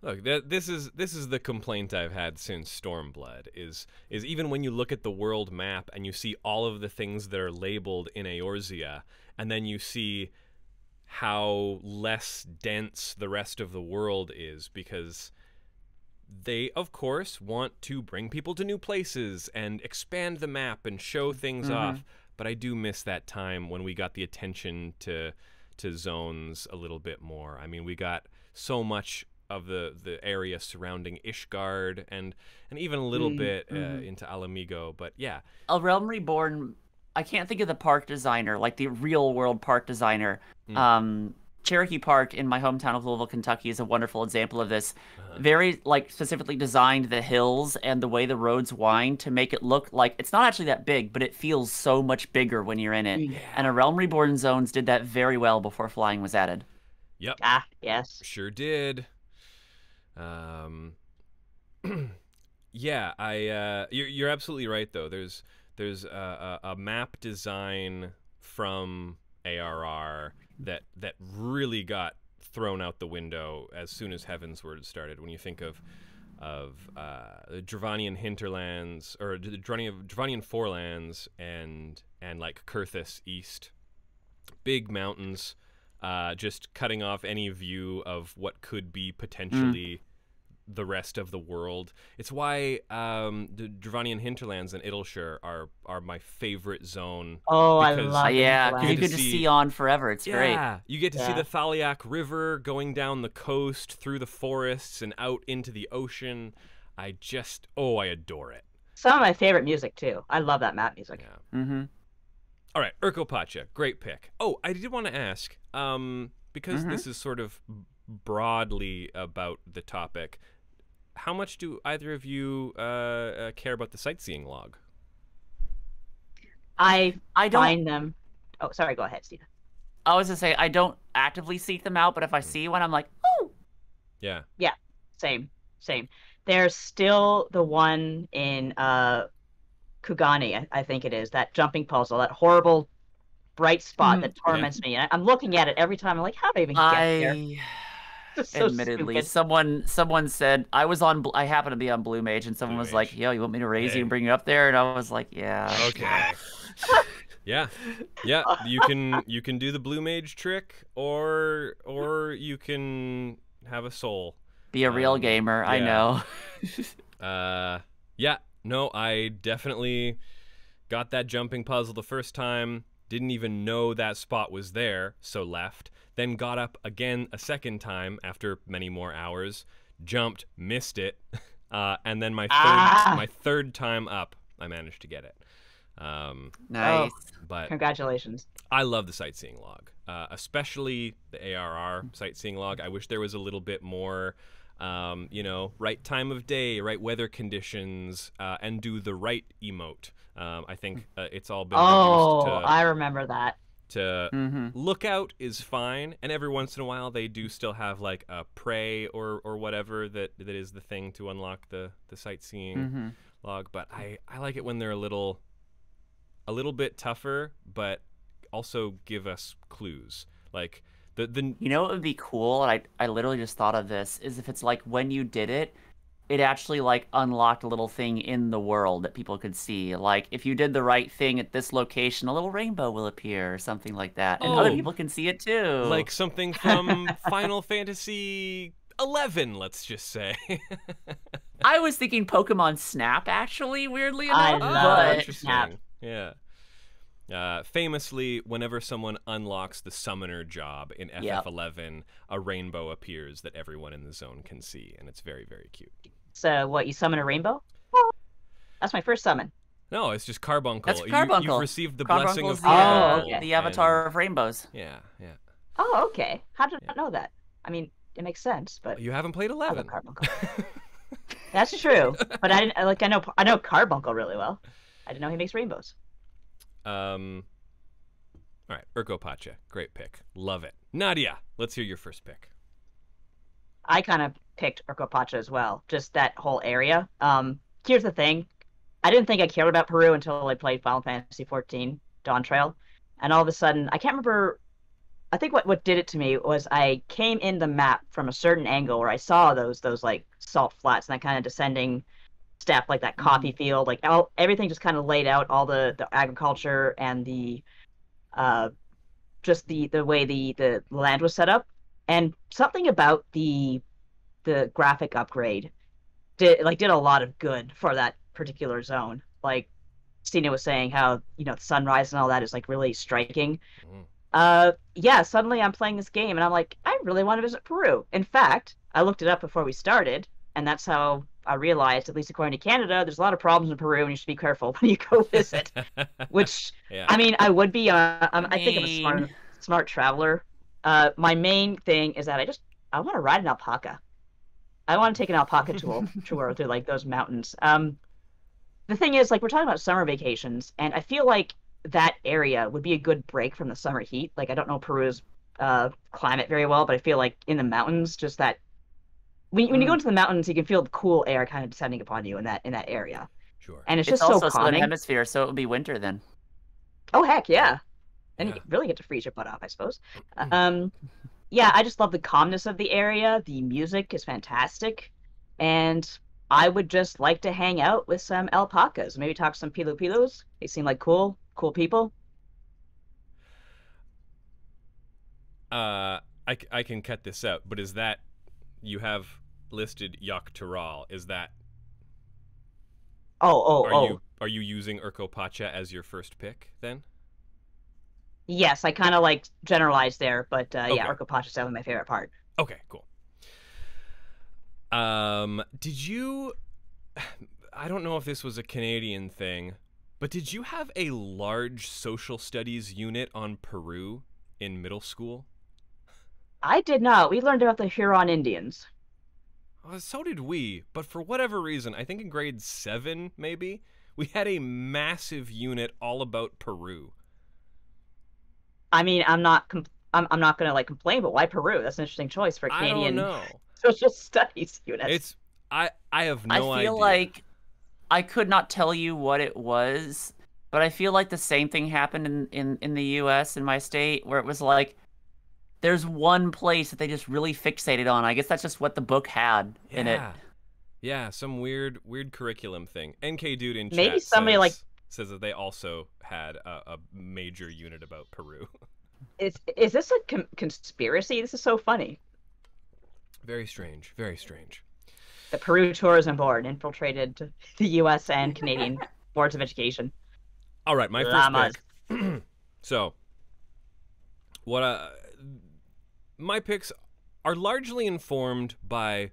Look, this is the complaint I've had since Stormblood is even when you look at the world map and you see all of the things that are labeled in Eorzea, and then you see how less dense the rest of the world is, because they, of course, want to bring people to new places and expand the map and show things off. But I do miss that time when we got the attention to zones a little bit more. I mean, we got so much of the area surrounding Ishgard and even a little bit into Alamigo. But yeah. A Realm Reborn, I can't think of the park designer, the real world park designer. Cherokee Park in my hometown of Louisville, Kentucky is a wonderful example of this. Very specifically designed the hills and the way the roads wind to make it look like it's not actually that big, but it feels so much bigger when you're in it. Yeah. And a Realm Reborn zones did that very well before flying was added. Yep. Ah, yes. Sure did. Yeah, you're absolutely right though. There's a map design from ARR that really got thrown out the window as soon as Heavensward started. When you think of the Dravanian hinterlands, or the Dravanian forelands, and Kurthus East, big mountains, just cutting off any view of what could be potentially the rest of the world. It's why the Dravanian hinterlands and Idleshire are my favorite zone. Oh, I love it. Yeah, because you get to see on forever. It's great. Yeah, you get to see the Thaliak River going down the coast through the forests and out into the ocean. I adore it. Some of my favorite music too. I love that map music. Yeah. Mm-hmm. All right, Urkopacha, great pick. Oh, I did want to ask, because this is sort of broadly about the topic, how much do either of you care about the sightseeing log? I don't find them. Oh, sorry. Go ahead, Steve. I was to say I don't actively seek them out, but if I see one, I'm like, oh. Yeah. Yeah. Same. There's still the one in Kugani, I think it is, that jumping puzzle, that horrible bright spot that torments me. And I'm looking at it every time. I'm like, how did I even get there? It's so Admittedly, stupid. someone said I happened to be on Blue Mage, and someone was like, "Yo, you want me to raise you and bring you up there?" And I was like, "Yeah." Okay. Yeah. You can do the Blue Mage trick, or you can have a soul. Be a real gamer. I know. Yeah. No, I definitely got that jumping puzzle the first time. Didn't even know that spot was there, so left. Then got up again a second time after many more hours, jumped, missed it, and then my third time up, I managed to get it. Nice. But Congratulations. I love the sightseeing log, especially the ARR sightseeing log. I wish there was a little bit more, right time of day, right weather conditions, and do the right emote. I think it's all been reduced to... I remember that. Lookout is fine, and every once in a while they do still have like a pray or whatever that is the thing to unlock the sightseeing log. But I like it when they're a little bit tougher, but also give us clues. Like the You know what would be cool, and I literally just thought of this, is if it's like when you did it, it actually like unlocked a little thing in the world that people could see. Like if you did the right thing at this location, a little rainbow will appear or something like that, and other people can see it too. Like something from Final Fantasy 11, let's just say. I was thinking Pokemon Snap, actually, weirdly enough. I love interesting. Snap. Yeah. Famously, whenever someone unlocks the summoner job in FF11, a rainbow appears that everyone in the zone can see, and it's very, very cute. So what, you summon a rainbow? That's my first summon. No, it's just Carbuncle. That's Carbuncle. You've received the blessing of Carbuncle. okay. The avatar of rainbows. Yeah. Oh, okay. How did I know that? I mean, it makes sense, but You haven't played I 11. love Carbuncle. That's true, but I know Carbuncle really well. I didn't know he makes rainbows. All right, Urkopacha, great pick. Love it. Nadia, let's hear your first pick. I kind of picked Urkopacha as well, just that whole area. Here's the thing. I didn't think I cared about Peru until I played Final Fantasy XIV Dawn Trail. And all of a sudden, I can't remember, I think what did it to me was I came in the map from a certain angle where I saw those like salt flats and that kind of descending step, like that coffee field, like everything just kind of laid out, all the agriculture and the just the way the land was set up. And something about the graphic upgrade did a lot of good for that particular zone. Like Sena was saying, how the sunrise and all that is like really striking. Suddenly I'm playing this game and I'm like, I really want to visit Peru. In fact, I looked it up before we started, and that's how I realized, at least according to Canada, there's a lot of problems in Peru and you should be careful when you go visit. Which I mean, I would be I think I'm a smart traveler. My main thing is that I want to ride an alpaca. I want to take an alpaca tour through like those mountains. The thing is, like, we're talking about summer vacations, and I feel like that area would be a good break from the summer heat. Like, I don't know Peru's climate very well, but I feel like in the mountains, just that when you go into the mountains, you can feel the cool air kind of descending upon you in that area. Sure. And it's It's just so also Southern calming. Hemisphere, so it would be winter then. Oh heck yeah. And Yeah. you really get to freeze your butt off, I suppose. Yeah, I just love the calmness of the area. The music is fantastic. And I would just like to hang out with some alpacas. Maybe talk to some pilu-pilus. They seem like cool people. I can cut this out, but is that you have listed Yaktaral? Is that are you using Urkopacha as your first pick then? Yes, I kind of like generalized there, but yeah, Okay. Urkopacha is definitely my favorite part. Okay, cool. Did you I don't know if this was a Canadian thing, but did you have a large social studies unit on Peru in middle school? I did not. We learned about the Huron Indians. So did we, but for whatever reason, I think in grade 7, maybe, we had a massive unit all about Peru. I mean, I'm not gonna like complain, but why Peru? That's an interesting choice for a I don't Canadian know. social studies unit. It's I have I no feel idea. like I could not tell you what it was, but I feel like the same thing happened in the US in my state where it was like there's one place that they just really fixated on. I guess that's just what the book had in it. Yeah, some weird curriculum thing. NK Dude in Maybe chat somebody says that they also had a major unit about Peru. is this a conspiracy? This is so funny. Very strange, very strange. The Peru Tourism Board infiltrated the U.S. and Canadian boards of education. All right, my Llamas. first pick. So, my picks are largely informed by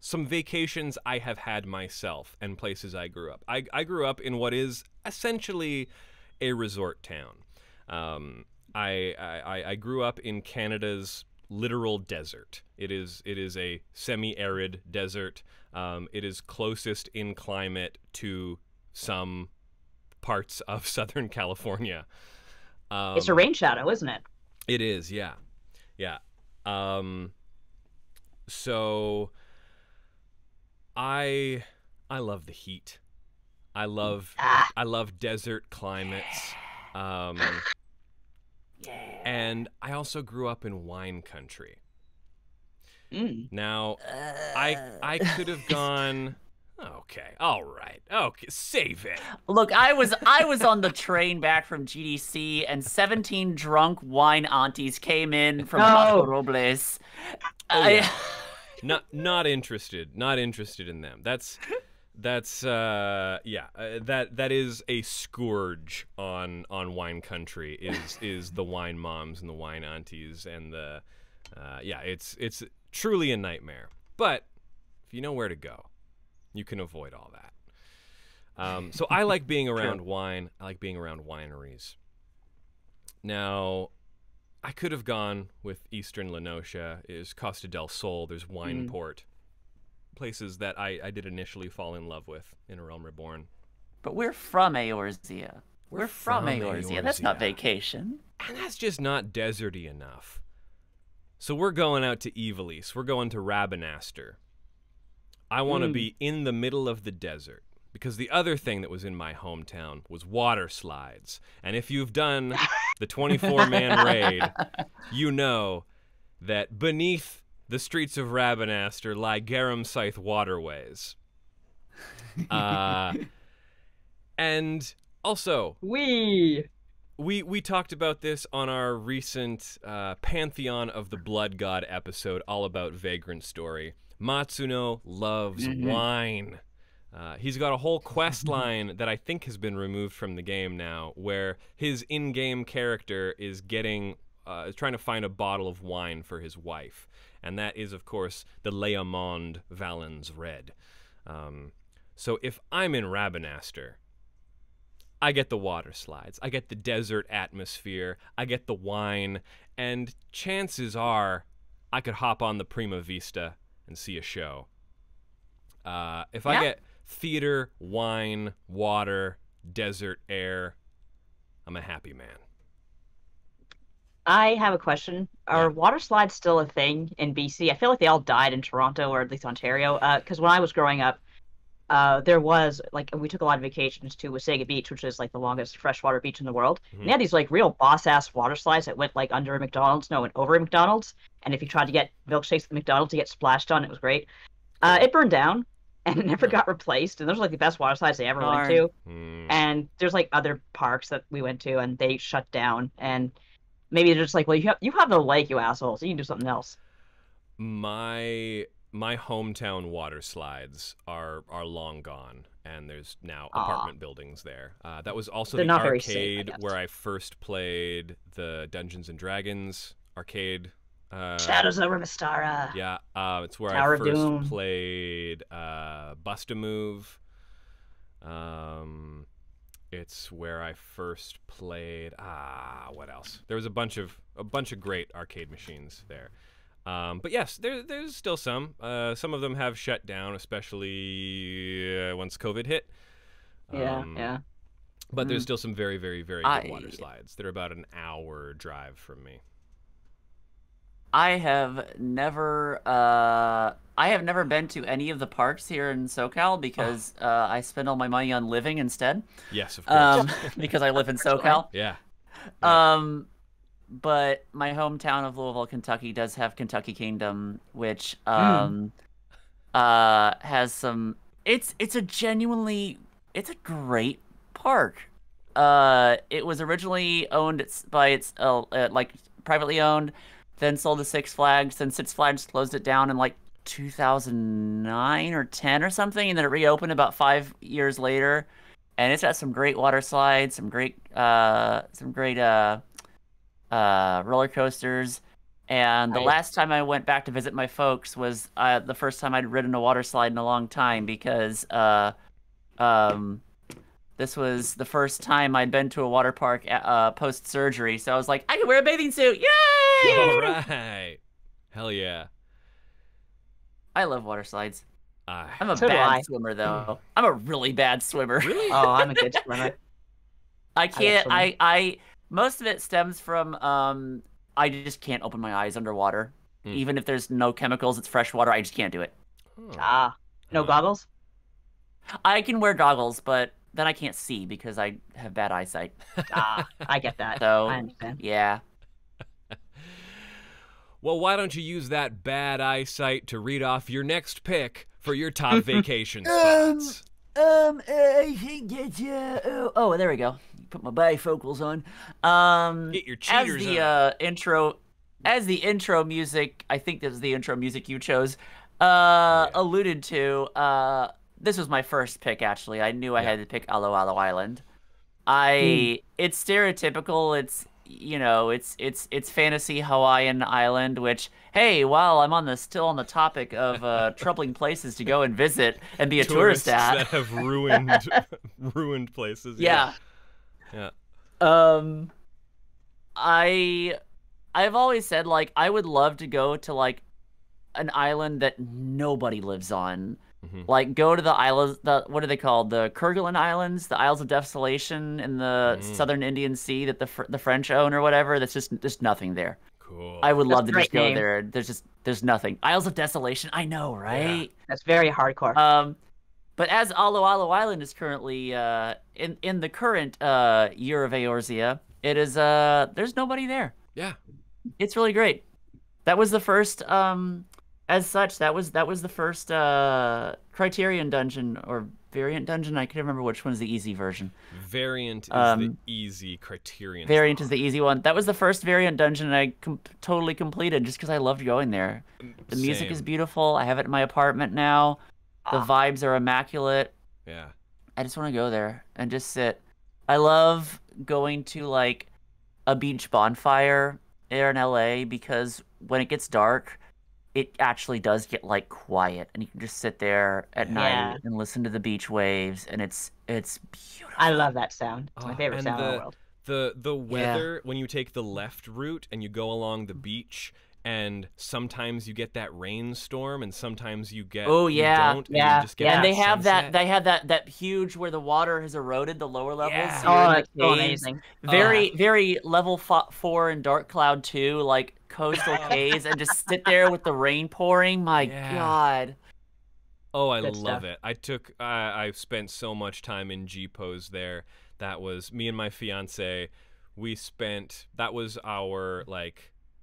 some vacations I have had myself and places I grew up. I grew up in what is essentially a resort town. I grew up in Canada's literal desert. It is a semi-arid desert. It is closest in climate to some parts of Southern California. It's a rain shadow, isn't it? It is, yeah. So I love the heat. I love desert climates. And I also grew up in wine country. Now, I could have gone. Okay, all right, okay, save it. Look, I was on the train back from GDC, and 17 drunk wine aunties came in from Paso Robles. Not interested in them. That is a scourge on wine country is the wine moms and the wine aunties and it's truly a nightmare. But if you know where to go, you can avoid all that. So I like being around wine. I like being around wineries. Now, I could have gone with Eastern Lenosha. Is Costa del Sol. There's Wineport. Places that I did initially fall in love with in A Realm Reborn. But we're from Eorzea. We're from Eorzea. That's not vacation. And that's just not deserty enough. So we're going out to Evilise. We're going to Rabanastre. I want to be in the middle of the desert. Because the other thing that was in my hometown was water slides. And if you've done the 24-man raid, you know that beneath the streets of Rabanastre lie Garum Scythe waterways. And also, we talked about this on our recent Pantheon of the Blood God episode, all about Vagrant Story. Matsuno loves wine. He's got a whole quest line that I think has been removed from the game now, where his in-game character is trying to find a bottle of wine for his wife, and that is, of course, the Leamond Valens Red. So if I'm in Rabanastre, I get the water slides, I get the desert atmosphere, I get the wine, and chances are I could hop on the Prima Vista and see a show. If I get theater, wine, water, desert air, I'm a happy man. I have a question. Are water slides still a thing in BC? I feel like they all died in Toronto or at least Ontario. Because when I was growing up, there was, like, we took a lot of vacations to Wasaga Beach, which is, like, the longest freshwater beach in the world. And they had these, like, real boss-ass water slides that went, like, under a McDonald's, went over a McDonald's. And if you tried to get milkshakes at the McDonald's, you get splashed on. It was great. It burned down, and it never got replaced. And those were, like, the best water slides they ever went to. And there's, like, other parks that we went to, and they shut down. And maybe they're just like, well, you have the lake, you assholes. You can do something else. My hometown water slides are long gone, and there's now apartment buildings there. That was also the arcade where I first played the Dungeons and Dragons arcade Shadows over Mystara. Yeah, it's where Tower I of first Doom. played Bust-A-Move. It's where I first played. What else? There was a bunch of great arcade machines there. But yes, there's still some. Some of them have shut down, especially once COVID hit. Yeah. But there's still some very, very, very good water slides. They're about an hour drive from me. I have never been to any of the parks here in SoCal because I spend all my money on living instead. Yes, of course. Because I live in SoCal. Yeah. But my hometown of Louisville, Kentucky does have Kentucky Kingdom, which has some it's a great park. It was originally owned by like privately owned, then sold to Six Flags, then Six Flags closed it down in like 2009 or 10 or something, and then it reopened about 5 years later. And it's got some great water slides, some great roller coasters. And the last time I went back to visit my folks was the first time I'd ridden a water slide in a long time, because this was the first time I'd been to a water park post surgery. So I was like, I can wear a bathing suit! Yay! All right. Hell yeah. I love water slides. I'm a So do I. bad swimmer, though. I'm a really bad swimmer. Really? Oh, I'm a good swimmer. I can't. swimming. I most of it stems from I just can't open my eyes underwater. Even if there's no chemicals, it's fresh water. I just can't do it. No goggles? I can wear goggles, but then I can't see because I have bad eyesight. I get that. So I understand. yeah. Well, why don't you use that bad eyesight to read off your next pick for your top vacation spots? I think it's oh, there we go. Put my bifocals on. Get your cheaters As the intro music, I think this is the intro music you chose, alluded to, this was my first pick, actually. I knew I had to pick Alo Alo Island. It's stereotypical. It's, you know, it's fantasy Hawaiian island, which, hey, while I'm still on the topic of troubling places to go and visit and be a tourist at. That have ruined places. Yeah. I've always said, like, I would love to go to, like, an island that nobody lives on. Like, go to the islands, what are they called? The Kerguelen Islands, the Isles of Desolation in the southern Indian Sea that the French own or whatever. That's just nothing there. Cool. I would love to Great just go name. there. There's nothing. Isles of Desolation, I know, right? That's very hardcore. But as Alo Alo Island is currently in the current year of Eorzea, it is there's nobody there. Yeah. It's really great. That was the first as such, that was the first Criterion dungeon or variant dungeon. I can't remember which one's the easy version. Variant is the easy, Criterion. Variant is the easy one. That was the first variant dungeon I totally completed just because I loved going there. The music is beautiful. I have it in my apartment now. The vibes are immaculate. Yeah. I just want to go there and just sit. I love going to, like, a beach bonfire there in LA because when it gets dark, it actually does get, like, quiet, and you can just sit there at night and listen to the beach waves, and it's beautiful. I love that sound. It's my favorite and sound in the world. The weather, when you take the left route and you go along the beach, and sometimes you get that rainstorm, and sometimes you get you don't, and you just get And that they have sunset. that huge where the water has eroded the lower levels. Yeah. So you're in It's the so caves. amazing. Very level 4 in Dark Cloud 2, like coastal caves, and just sit there with the rain pouring. My God. Oh, I Good love stuff. it. I spent so much time in G-Pose there. That was me and my fiance.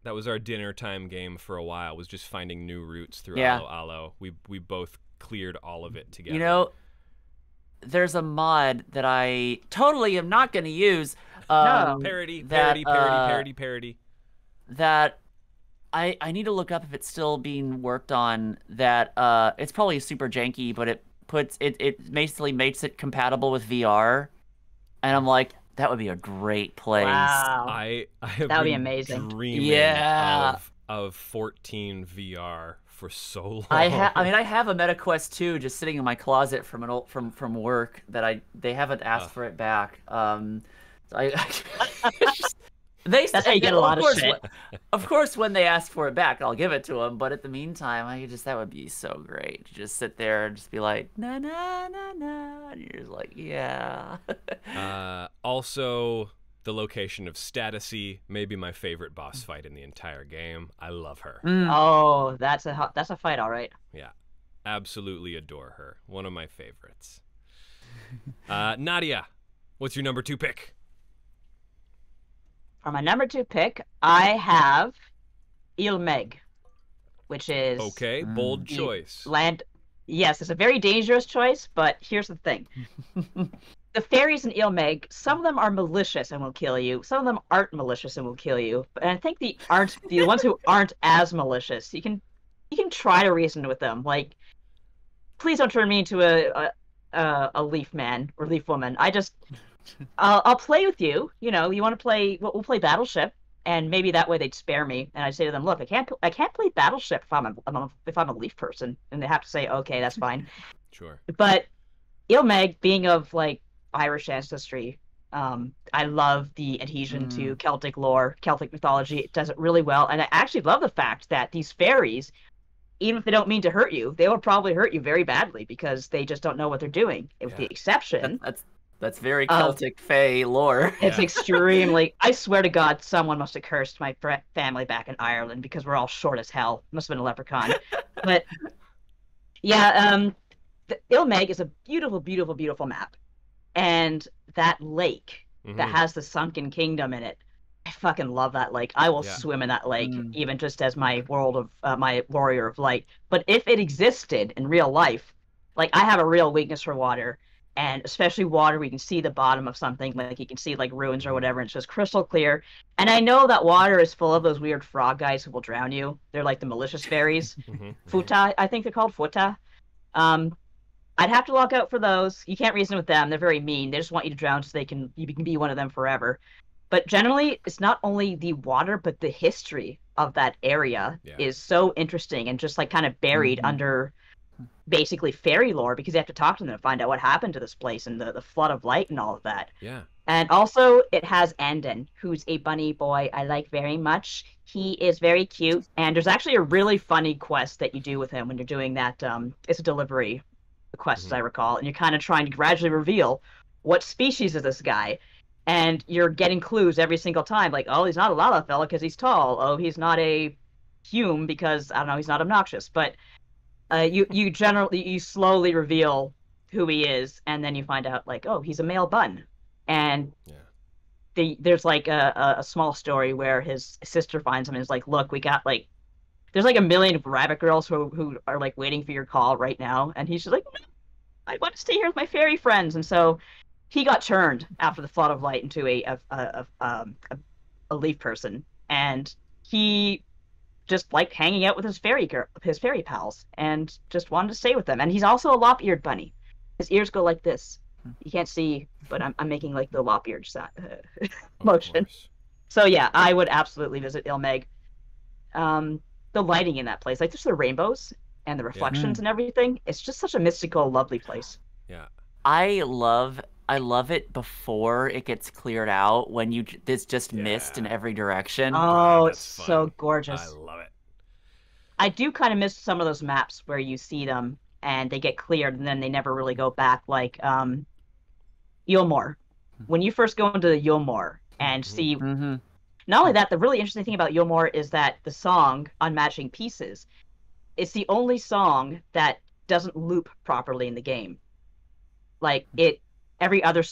That was our dinner time game for a while, was just finding new routes through Alo Alo. We both cleared all of it together. You know, there's a mod that I totally am not going to use. Parody. That I need to look up if it's still being worked on. That it's probably super janky, but it basically makes it compatible with VR, and I'm like, that would be a great place. Wow. I have That would be been amazing. dreaming of 14 VR for so long. I have a MetaQuest 2 just sitting in my closet from work that they haven't asked for it back. That's how you get a lot of shit. Of course, when they ask for it back, I'll give it to them. But at the meantime, that would be so great to just sit there and just be like, na na na na, and you're just like, yeah. Also, the location of Statusy, maybe my favorite boss fight in the entire game. I love her. Oh, that's a fight, all right. Yeah, absolutely adore her. One of my favorites. Nadia, what's your number 2 pick? For my number 2 pick, I have Ilmeg, which is okay, bold choice. Yes, it's a very dangerous choice, but here's the thing. The fairies in Ilmeg, some of them are malicious and will kill you. Some of them aren't malicious and will kill you. And I think the ones who aren't as malicious, you can try to reason with them. Like, please don't turn me into a leaf man or leaf woman. I'll play with you. You know, you want to play? We'll play Battleship, and maybe that way they'd spare me. And I say to them, "Look, I can't play Battleship if I'm a leaf person." And they have to say, "Okay, that's fine." Sure. But Ilmeg, being of like Irish ancestry, I love the adhesion to Celtic lore, Celtic mythology. It does it really well, and I actually love the fact that these fairies, even if they don't mean to hurt you, they will probably hurt you very badly because they just don't know what they're doing. With the exception. That's very Celtic Fae lore. It's extremely. I swear to God, someone must have cursed my family back in Ireland because we're all short as hell. Must have been a leprechaun. But yeah, Ilmeg is a beautiful, beautiful, beautiful map, and that lake that has the Sunken Kingdom in it. I fucking love that lake. I will swim in that lake, even just as my my warrior of light. But if it existed in real life, like I have a real weakness for water. And especially water, we can see the bottom of something, like you can see like ruins or whatever, and it's just crystal clear. And I know that water is full of those weird frog guys who will drown you. They're like the malicious fairies. Futa, I think they're called Futa. I'd have to look out for those. You can't reason with them. They're very mean. They just want you to drown so you can be one of them forever. But generally, it's not only the water, but the history of that area is so interesting and just like kind of buried under basically fairy lore, because you have to talk to them to find out what happened to this place and the flood of light and all of that. Yeah. And also it has Anden, who's a bunny boy I like very much. He is very cute, and there's actually a really funny quest that you do with him when you're doing that. It's a delivery quest, as I recall, and you're kind of trying to gradually reveal what species is this guy, and you're getting clues every single time, like, oh, he's not a Lala fella because he's tall. Oh, he's not a Hume because, I don't know, he's not obnoxious. But you slowly reveal who he is, and then you find out like, oh, he's a male bun. And there's like a small story where his sister finds him and is like, look, we got like, there's like a million rabbit girls who are like waiting for your call right now. And he's just like, no, I want to stay here with my fairy friends. And so he got turned after the flood of light into a leaf person, and he just liked hanging out with his fairy pals, and just wanted to stay with them. And he's also a lop-eared bunny. His ears go like this. You can't see, but I'm making like the lop-eared motion. So yeah, I would absolutely visit Ilmeg. The lighting in that place, like just the rainbows and the reflections and everything, it's just such a mystical, lovely place. Yeah. I love it before it gets cleared out, when there's just mist in every direction. Oh, it's so gorgeous. I love it. I do kind of miss some of those maps where you see them and they get cleared and then they never really go back, like Eorzea. When you first go into Eorzea and see, not only that, the really interesting thing about Eorzea is that the song Unmatching Pieces, it's the only song that doesn't loop properly in the game. Like every other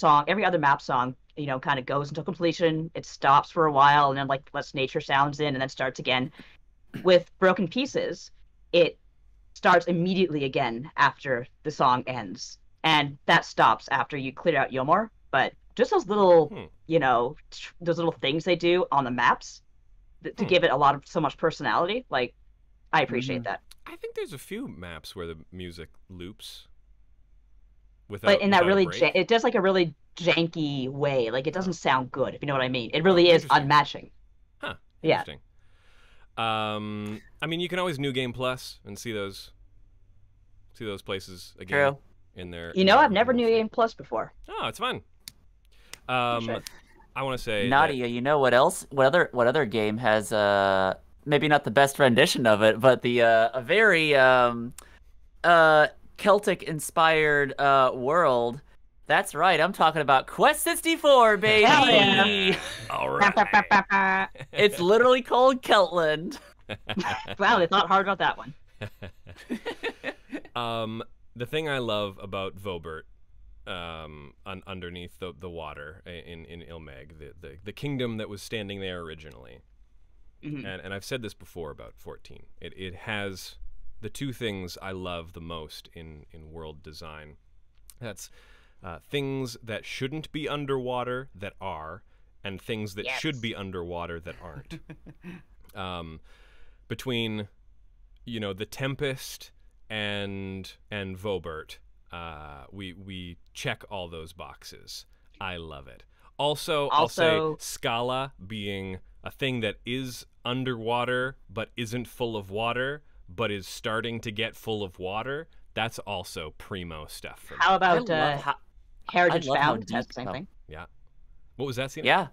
map song, kind of goes until completion. It stops for a while and then like lets nature sounds in and then starts again. With Broken Pieces, it starts immediately again after the song ends, and that stops after you clear out Eorzea. But just those little, those little things they do on the maps to give it so much personality. Like, I appreciate that. I think there's a few maps where the music loops. But in that really, it does like a really janky way. Like, it doesn't sound good, if you know what I mean. It really is unmatching. Huh. Yeah. Interesting. I mean, you can always New Game Plus and see those places again. True. In their. You know, I've never New Game Plus before. Oh, it's fun. Sure. I want to say Nadia, you know what else? What other game has maybe not the best rendition of it, but the a very Celtic inspired world. That's right. I'm talking about Quest 64, baby. Hell yeah. All right. It's literally called Keltland. Wow, they thought hard about that one. The thing I love about Vobert, underneath the water in Ilmeg, the kingdom that was standing there originally, and I've said this before about 14. It has the two things I love the most in world design. That's things that shouldn't be underwater that are, and things that should be underwater that aren't. Between, the Tempest and Vobert, we check all those boxes. I love it. Also, I'll say Scala being a thing that is underwater but isn't full of water, but is starting to get full of water. That's also primo stuff for me. How about Heritage Found? That's the same thing. Yeah. What was that, Sena? Yeah.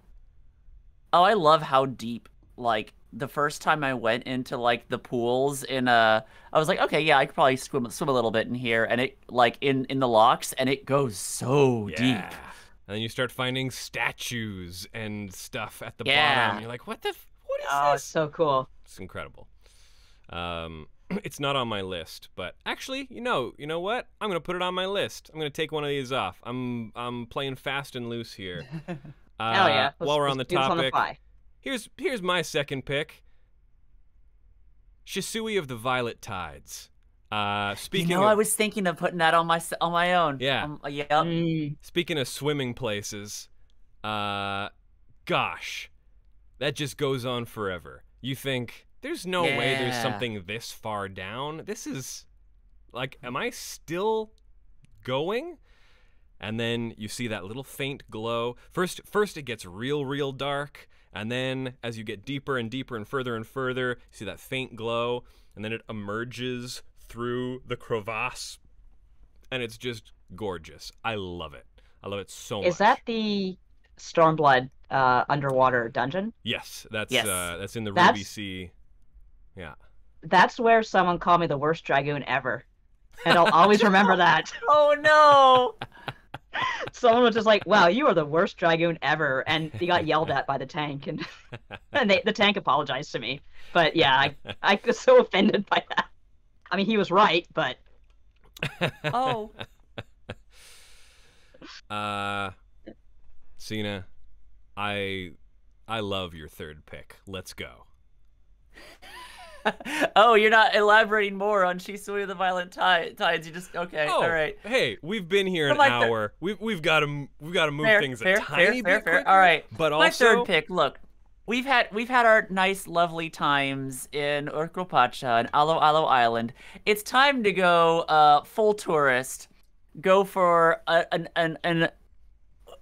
Oh, I love how deep, like, the first time I went into, like, the pools I was like, okay, yeah, I could probably swim a little bit in here, and it, like, in the locks, and it goes so deep. And then you start finding statues and stuff at the bottom. You're like, what is this? It's so cool. It's incredible. It's not on my list, but actually, you know what? I'm gonna put it on my list. I'm gonna take one of these off. I'm playing fast and loose here. Hell yeah! While we're on the topic, on the fly. Here's my second pick. Shisui of the Violet Tides. Speaking I was thinking of putting that on my own. Yeah. Speaking of swimming places, gosh, that just goes on forever. You think there's no way there's something this far down. This is like, am I still going? And then you see that little faint glow. First it gets real dark. And then as you get deeper and deeper and further, you see that faint glow, and then it emerges through the crevasse, and it's just gorgeous. I love it. I love it so much. Is that the Stormblood underwater dungeon? Yes, that's in the Ruby Sea. Yeah. That's where someone called me the worst dragoon ever, and I'll always remember that. Oh no! Someone was just like, "Wow, you are the worst dragoon ever," and he got yelled at by the tank, and the tank apologized to me. But yeah, I was so offended by that. I mean, he was right, but oh. Sena, I love your third pick. Let's go. Oh, you're not elaborating more on Shisui of the Violent Tides. You just all right. Hey, we've been here an hour. We've got to move things a tiny bit quicker. All right. But my also, third pick. Look, we've had our nice, lovely times in Urkropacha and Alo Island. It's time to go full tourist. Go for an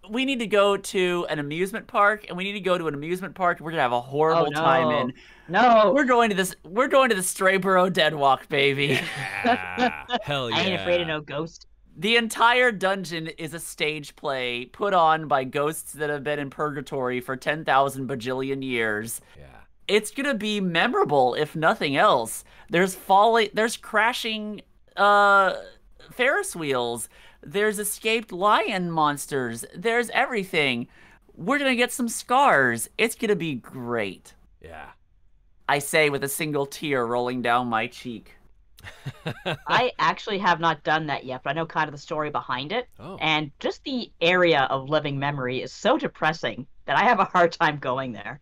we need to go to an amusement park, and we need to go to an amusement park we're gonna have a horrible time in. No, we're going to the Strayborough Dead Walk, baby. Yeah. Hell yeah! I ain't afraid of no ghost. The entire dungeon is a stage play put on by ghosts that have been in purgatory for 10,000 bajillion years. Yeah. It's gonna be memorable, if nothing else. There's crashing Ferris wheels. There's escaped lion monsters. There's everything. We're gonna get some scars. It's gonna be great. Yeah. I say with a single tear rolling down my cheek. I actually have not done that yet, but I know kind of the story behind it. Oh. And just the area of living memory is so depressing that I have a hard time going there.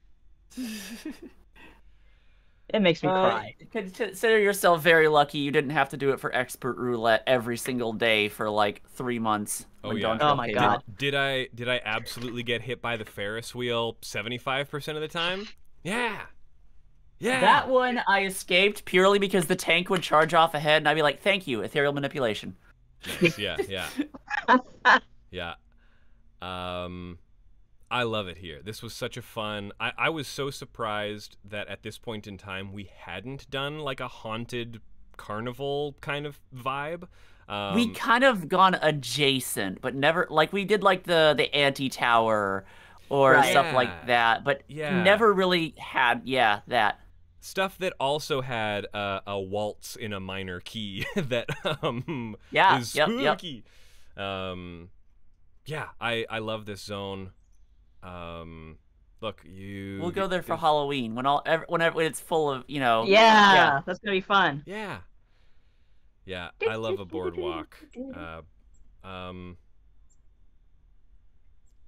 It makes me cry. Consider yourself very lucky you didn't have to do it for expert roulette every single day for like 3 months. Oh yeah. Oh my god. Did I absolutely get hit by the Ferris wheel 75% of the time? Yeah. Yeah. That one I escaped purely because the tank would charge off ahead, and I'd be like, "Thank you, ethereal manipulation." Nice. Yeah. I love it here. This was such a fun. I was so surprised that at this point in time we hadn't done like a haunted carnival kind of vibe. We kind of gone adjacent, but never like we did like the anti-tower or stuff like that, but never really had that. Stuff that also had a waltz in a minor key that is spooky. Yeah, I love this zone. Look, we'll go there for Halloween whenever it's full of, you know. Yeah, that's gonna be fun. Yeah, I love a boardwalk.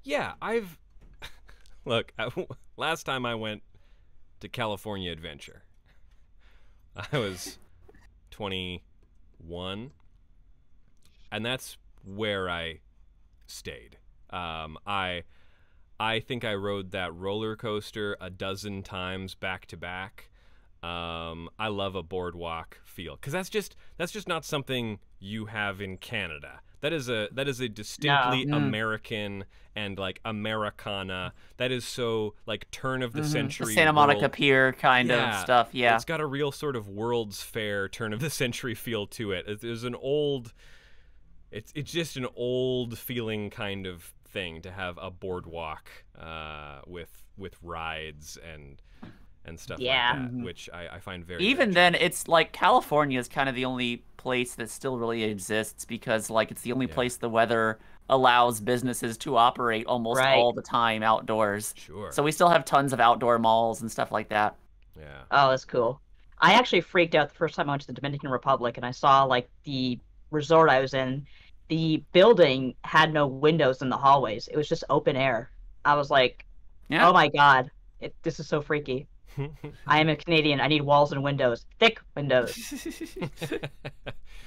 Yeah, look. Last time I went to California Adventure, I was 21, and that's where I stayed. I think I rode that roller coaster a dozen times back to back. I love a boardwalk feel because that's just not something you have in Canada. That is a distinctly American and like Americana. That is so like turn of the century Santa Monica Pier kind of stuff. Yeah, it's got a real sort of World's Fair turn of the century feel to it. There's an old. It's just an old feeling kind of thing to have a boardwalk with rides and stuff like that, which I find very even then it's like California is kind of the only place that still really exists because like it's the only place the weather allows businesses to operate almost all the time outdoors. Sure. So we still have tons of outdoor malls and stuff like that. Yeah. Oh, that's cool. I actually freaked out the first time I went to the Dominican Republic and I saw like the resort I was in. The building had no windows in the hallways. It was just open air. I was like, oh my God, this is so freaky. I am a Canadian. I need walls and windows. Thick windows.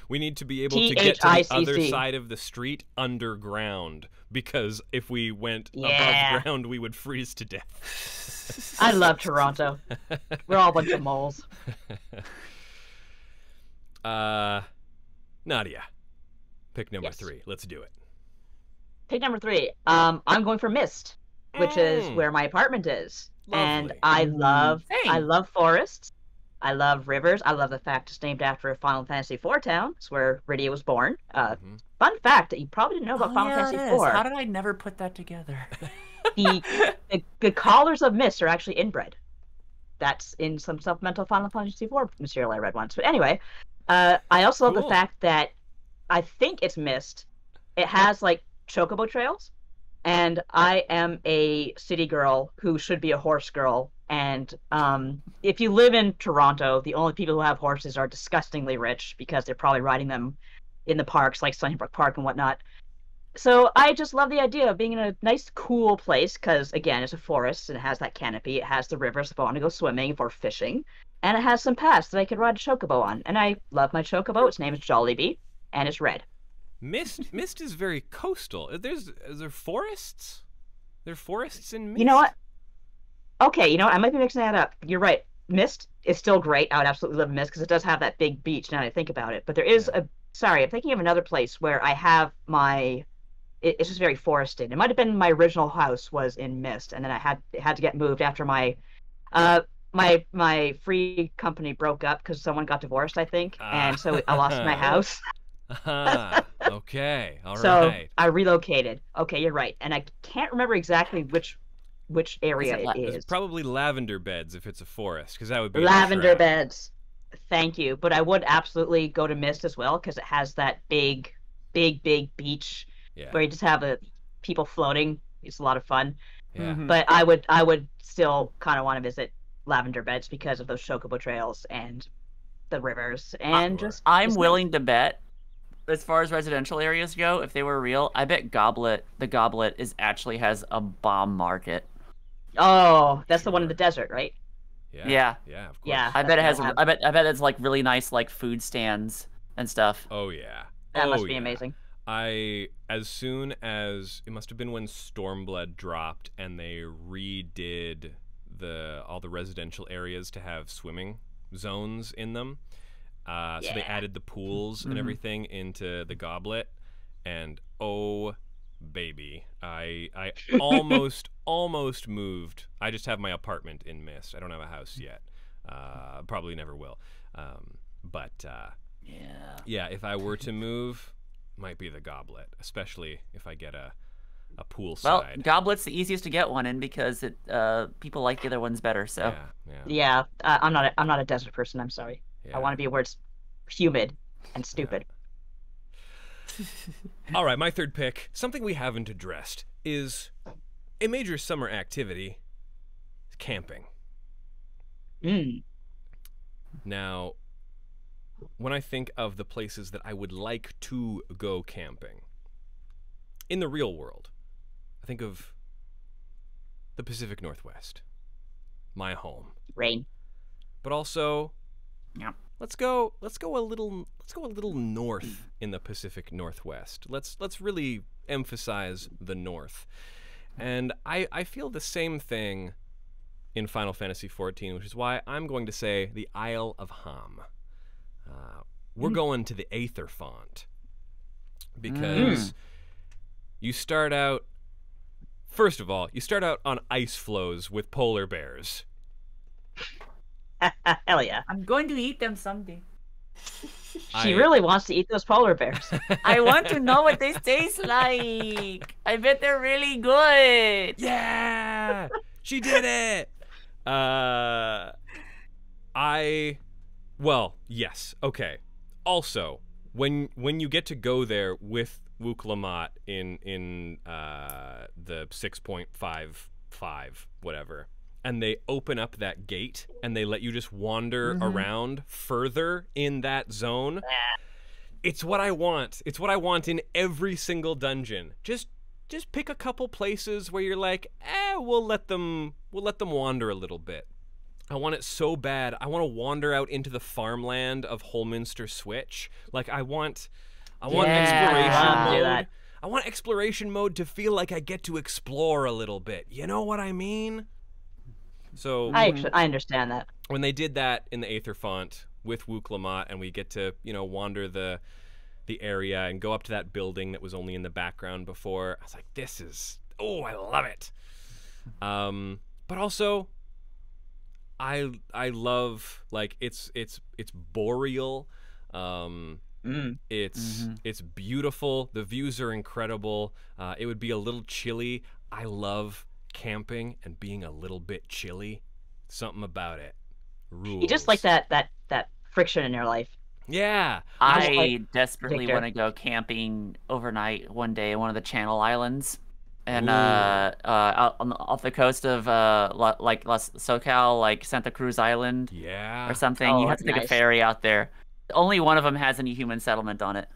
We need to be able to get to the other side of the street underground because if we went above ground, we would freeze to death. I love Toronto. We're all a bunch of moles. Nadia, pick number 3. Let's do it. Pick number 3. I'm going for Mist, which is where my apartment is. Lovely. And I love forests. I love rivers. I love the fact it's named after a Final Fantasy IV town. It's where Rydia was born. Fun fact that you probably didn't know about Final Fantasy IV. How did I never put that together? the collars of Mist are actually inbred. That's in some supplemental Final Fantasy IV material I read once. But anyway, I also love the fact that I think it's Mist. It has like chocobo trails. And I am a city girl who should be a horse girl. And if you live in Toronto, the only people who have horses are disgustingly rich because they're probably riding them in the parks like Sunnybrook Park and whatnot. So I just love the idea of being in a nice, cool place because, again, it's a forest and it has that canopy. It has the rivers if I want to go swimming or fishing. And it has some paths that I could ride a chocobo on. And I love my chocobo. Its name is Jollibee, and it's red. Mist is very coastal. Is there forests? There are forests in Mist? You know what? Okay, you know what? I might be mixing that up. You're right. Mist is still great. I would absolutely love Mist because it does have that big beach now that I think about it. But there is sorry, I'm thinking of another place where I have it's just very forested. It might have been my original house was in Mist, and then I had to get moved after my free company broke up because someone got divorced, I think, and so I lost my house. Okay, all right. So I relocated. Okay, you're right, and I can't remember exactly which area it is. It's probably lavender beds if it's a forest, because that would be lavender beds. Thank you, but I would absolutely go to Mist as well because it has that big beach where you just have people floating. It's a lot of fun. Yeah. But I would still kind of want to visit lavender beds because of those chocobo trails and the rivers and I'm willing to bet. As far as residential areas go, if they were real, I bet the Goblet has a bomb market. Oh, that's the one in the desert, right? Yeah, of course. Yeah, I bet it has. I bet it's like really nice, like food stands and stuff. Oh yeah, that must be amazing. As soon as it must have been when Stormblood dropped and they redid all the residential areas to have swimming zones in them. So they added the pools and everything into the Goblet, and oh baby, I almost almost moved. I just have my apartment in Mist. I don't have a house yet. Probably never will. Yeah, if I were to move, might be the Goblet, especially if I get a poolside. Well, Goblet's the easiest to get one in because it people like the other ones better. So yeah. I'm not a desert person. I'm sorry. Yeah. I want to be where it's humid and stupid. All right, my third pick, something we haven't addressed, is a major summer activity: camping. Now, when I think of the places that I would like to go camping in the real world, I think of the Pacific Northwest, my home. Rain. But also, yeah, let's go a little north in the Pacific Northwest. Let's really emphasize the north. And I feel the same thing in Final Fantasy XIV, which is why I'm going to say the Isle of Ham. We're going to the Aether Font because you start out. First of all, you start out on ice floes with polar bears. Hell yeah! I'm going to eat them someday. She really wants to eat those polar bears. I want to know what they taste like. I bet they're really good. Yeah, she did it. Well, yes. Okay. Also, when you get to go there with Wuk Lamat in the 6.55 whatever, and they open up that gate and they let you just wander around further in that zone, it's what I want. It's what I want in every single dungeon. Just pick a couple places where you're like, we'll let them wander a little bit. I want it so bad. I want to wander out into the farmland of Holminster Switch. Like I want exploration mode. I want exploration mode to feel like I get to explore a little bit. You know what I mean? So I understand that. When they did that in the Aether Font with Wuk Lamat, and we get to wander the area and go up to that building that was only in the background before, I was like, I love it. But also, I love, like, it's boreal. It's beautiful. The views are incredible. It would be a little chilly. I love camping and being a little bit chilly. Something about it rules. You just like that friction in your life. Yeah. I desperately want to go camping overnight one day in one of the Channel Islands. And out off the coast of like SoCal, like Santa Cruz Island, or something. Oh, you have to take a ferry out there. Only one of them has any human settlement on it.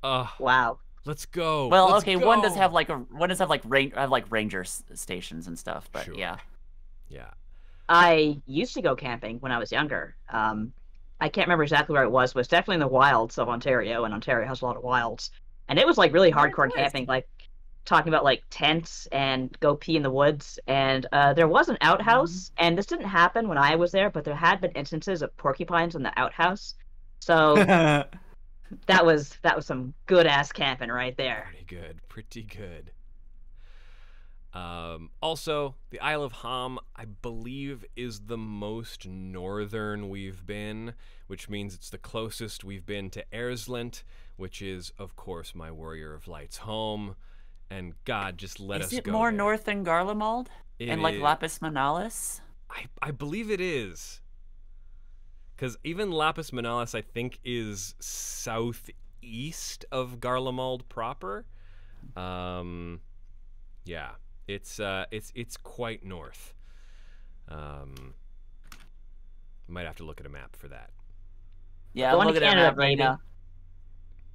Wow. Let's go. Well, Let's okay, go. one does have ranger stations and stuff, but Sure. Yeah. I used to go camping when I was younger. I can't remember exactly where it was, but it's definitely in the wilds of Ontario, and Ontario has a lot of wilds. And it was like really hardcore camping, like talking about like tents and go pee in the woods. And there was an outhouse, and this didn't happen when I was there, but there had been instances of porcupines in the outhouse. So that was some good ass camping right there. Pretty good. Also, the Isle of Ham, I believe, is the most northern we've been, which means it's the closest we've been to Eorzea, which is, of course, my Warrior of Light's home. And God, just let us go. Is it more there. north than Garlemald? And like Lapis Manalis? I believe it is. Because even Lapis Manalis, I think, is southeast of Garlemald proper. Yeah. It's quite north. Might have to look at a map for that. Yeah, I'm looking at a map right now.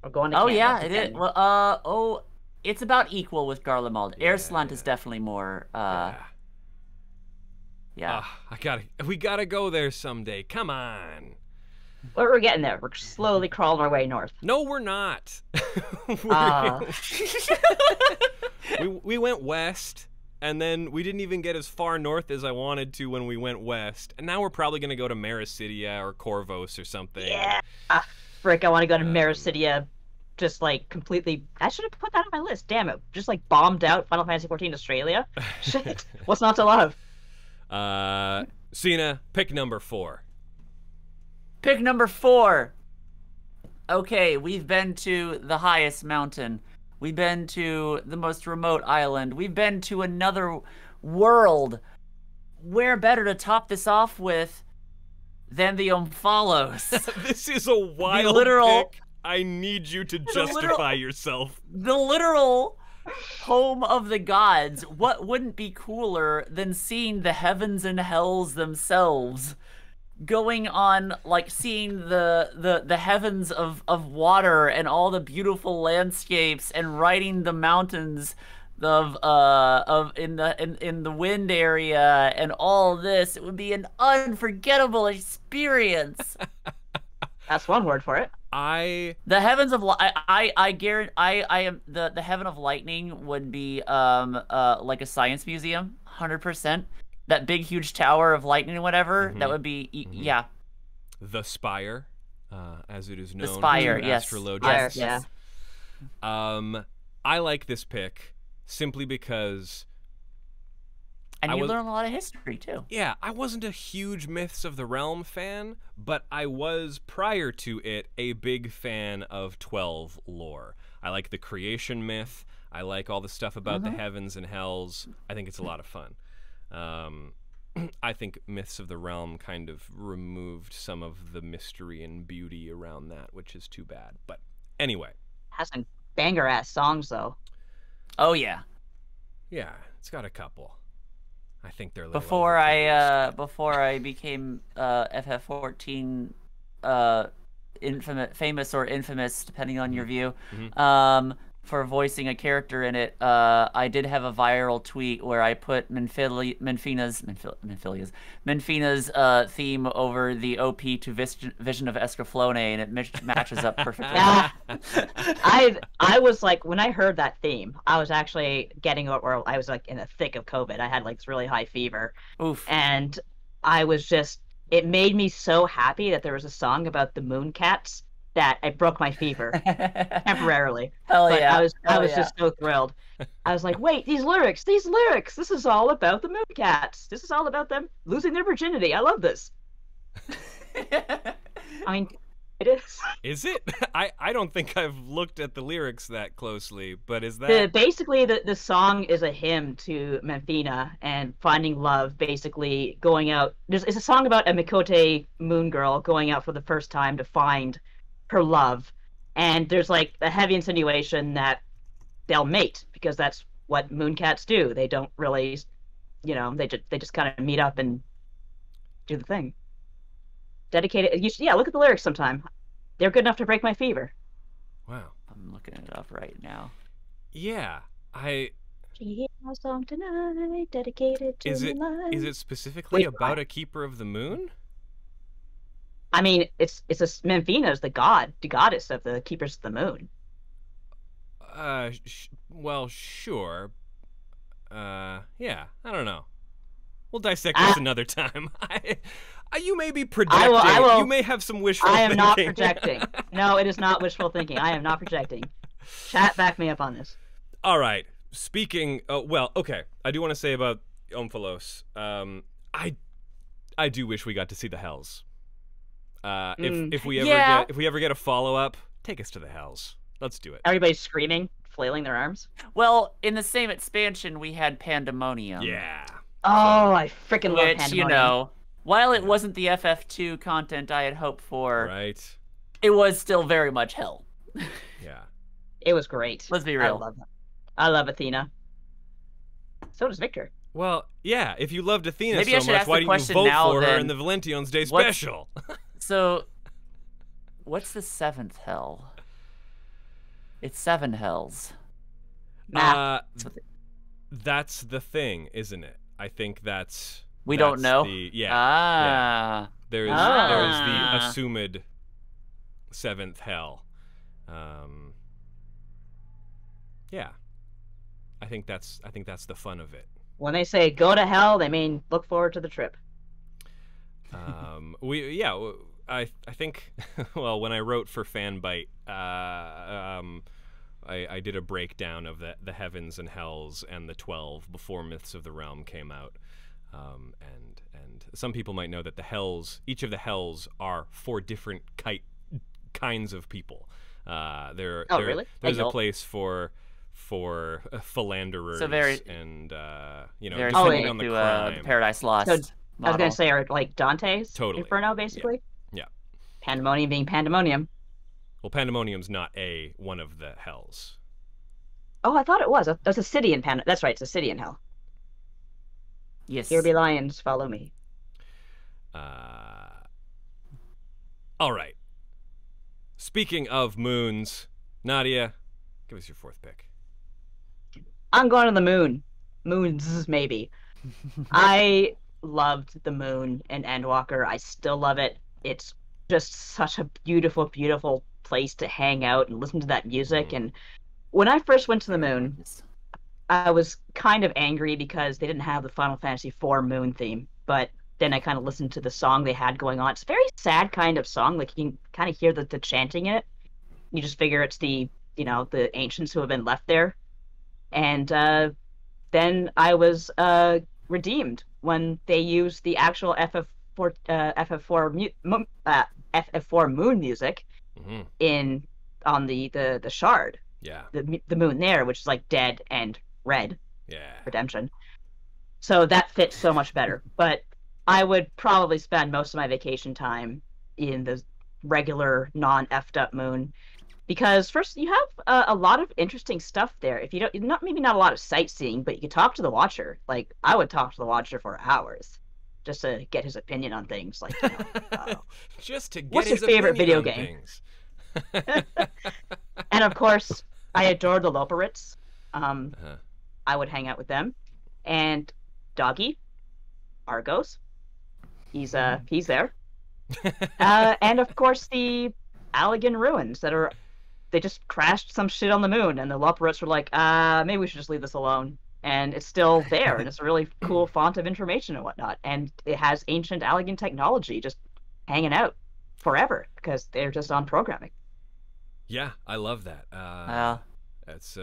We're going to Canada. Yeah, it is. Well, it's about equal with Garlemald. Yeah, Eorzea is definitely more. Yeah. We gotta go there someday. Come on. Well, we're getting there. We're slowly crawling our way north. No, we're not. We went west, and then we didn't even get as far north as I wanted to when we went west. And now we're probably going to go to Maricidia or Corvos or something. Yeah. Frick, I want to go to Maricidia just like completely. I should have put that on my list. Damn it! Just like bombed out Final Fantasy 14 Australia. Shit. What's not to love? Sena, pick number 4. Pick number 4. Okay, we've been to the highest mountain. We've been to the most remote island. We've been to another world. Where better to top this off with than the Omphalos? This is a wild pick. I need you to justify yourself. The literal home of the gods. What wouldn't be cooler than seeing the heavens and hells themselves? Going on, like, seeing the heavens of water and all the beautiful landscapes and riding the mountains in the wind area and all this. It would be an unforgettable experience. That's one word for it. The heavens of I guarantee I am the heaven of lightning would be like a science museum, 100%. That big huge tower of lightning or whatever, that would be yeah. The Spire, as it is known. The Spire, yes. Astrologists. Yeah. I like this pick simply because and you learn a lot of history too. Yeah, I wasn't a huge Myths of the Realm fan, but I was, prior to it, a big fan of 12 lore. I like the creation myth. I like all the stuff about the heavens and hells. I think it's a lot of fun. I think Myths of the Realm kind of removed some of the mystery and beauty around that, which is too bad. But anyway. Has some banger-ass songs, though. Oh, yeah. Yeah, it's got a couple. I think they're before I became FF14 famous or infamous, depending on your view, for voicing a character in it. I did have a viral tweet where I put Menfina's theme over the OP to Vision of Escaflowne, and it matches up perfectly. I was like, when I heard that theme, I was actually getting over. I was like in the thick of COVID. I had like this really high fever. Oof. And I was just. It made me so happy that there was a song about the moon cats that I broke my fever temporarily. Hell but yeah! I was just so thrilled. I was like, wait, these lyrics! This is all about the moon cats. This is all about them losing their virginity. I love this. I mean, it is. Is it? I don't think I've looked at the lyrics that closely, but is that basically the song is a hymn to Menfina and finding love. Basically, going out. It's a song about a Mikote moon girl going out for the first time to find her love, and there's like a heavy insinuation that they'll mate because that's what moon cats do. They don't really, they just kind of meet up and do the thing. Dedicated. Look at the lyrics sometime. They're good enough to break my fever. Wow. I'm looking it up right now. Yeah, She hears my song tonight, dedicated to my life. Is it specifically about a keeper of the moon? I mean, it's Menfina is the goddess of the keepers of the moon. Well, sure. Yeah, I don't know. We'll dissect this another time. You may be projecting. You may have some wishful thinking. I am not projecting. No, it is not wishful thinking. I am not projecting. Chat, back me up on this. All right. Speaking. Okay. I do want to say about Omphalos. I do wish we got to see the hells. If we ever get a follow-up, take us to the hells. Let's do it. Everybody's screaming, flailing their arms. Well, in the same expansion, we had Pandemonium. Yeah. Oh, I freaking love Pandemonium. While it wasn't the FF2 content I had hoped for, right, it was still very much hell. Yeah. It was great. Let's be real. I love Athena. So does Victor. Well, yeah, if you loved Athena Maybe so much, why didn't you vote for her in the Valention's Day special? So, what's the 7th hell? It's 7 hells. That's the thing, isn't it? I think that's... We don't know? Yeah. There's the assumed 7th hell. Yeah. I think that's the fun of it. When they say go to hell, they mean look forward to the trip. I think well, when I wrote for Fanbite, I did a breakdown of the heavens and hells and the 12 before Myths of the Realm came out. And some people might know that each of the hells are 4 different kinds of people. Really? There's a place for philanderers, So very, and very depending on the to, crime. Paradise Lost. So, I was model. gonna say, are like Dante's Totally. Inferno, basically. Yeah. Pandemonium being pandemonium. Well, Pandemonium's not one of the hells. Oh, I thought it was. There's a city in Pan. That's right. It's a city in hell. Yes. Here be lions, follow me. All right. Speaking of moons, Nadia, give us your 4th pick. I'm going to the moon. Moons, maybe. I loved the moon in Endwalker. I still love it. It's just such a beautiful, beautiful place to hang out and listen to that music. And when I first went to the moon, I was kind of angry because they didn't have the Final Fantasy IV moon theme. But then I kind of listened to the song they had going on. It's a very sad kind of song. Like, you can kind of hear the chanting in it. You just figure it's the ancients who have been left there. And then I was redeemed when they used the actual FF4 moon music on the shard. Yeah. The moon there, which is like dead and red. Yeah. Redemption. So that fits so much better. But I would probably spend most of my vacation time in the regular non-effed up moon. Because first, you have a lot of interesting stuff there. If you don't, maybe not a lot of sightseeing, but you could talk to the Watcher. Like, I would talk to the Watcher for hours, just to get his opinion on things. Like, just to get what's his your favorite video game? And of course, I adored the Droputs. I would hang out with them, and Doggy, Argos. He's there, and of course the Allegan ruins that are. They just crashed some shit on the moon, and the Droputs were like, maybe we should just leave this alone. And it's still there, and it's a really cool font of information and whatnot. And it has ancient Allegan technology just hanging out forever because they're just on programming. Yeah, I love that. That's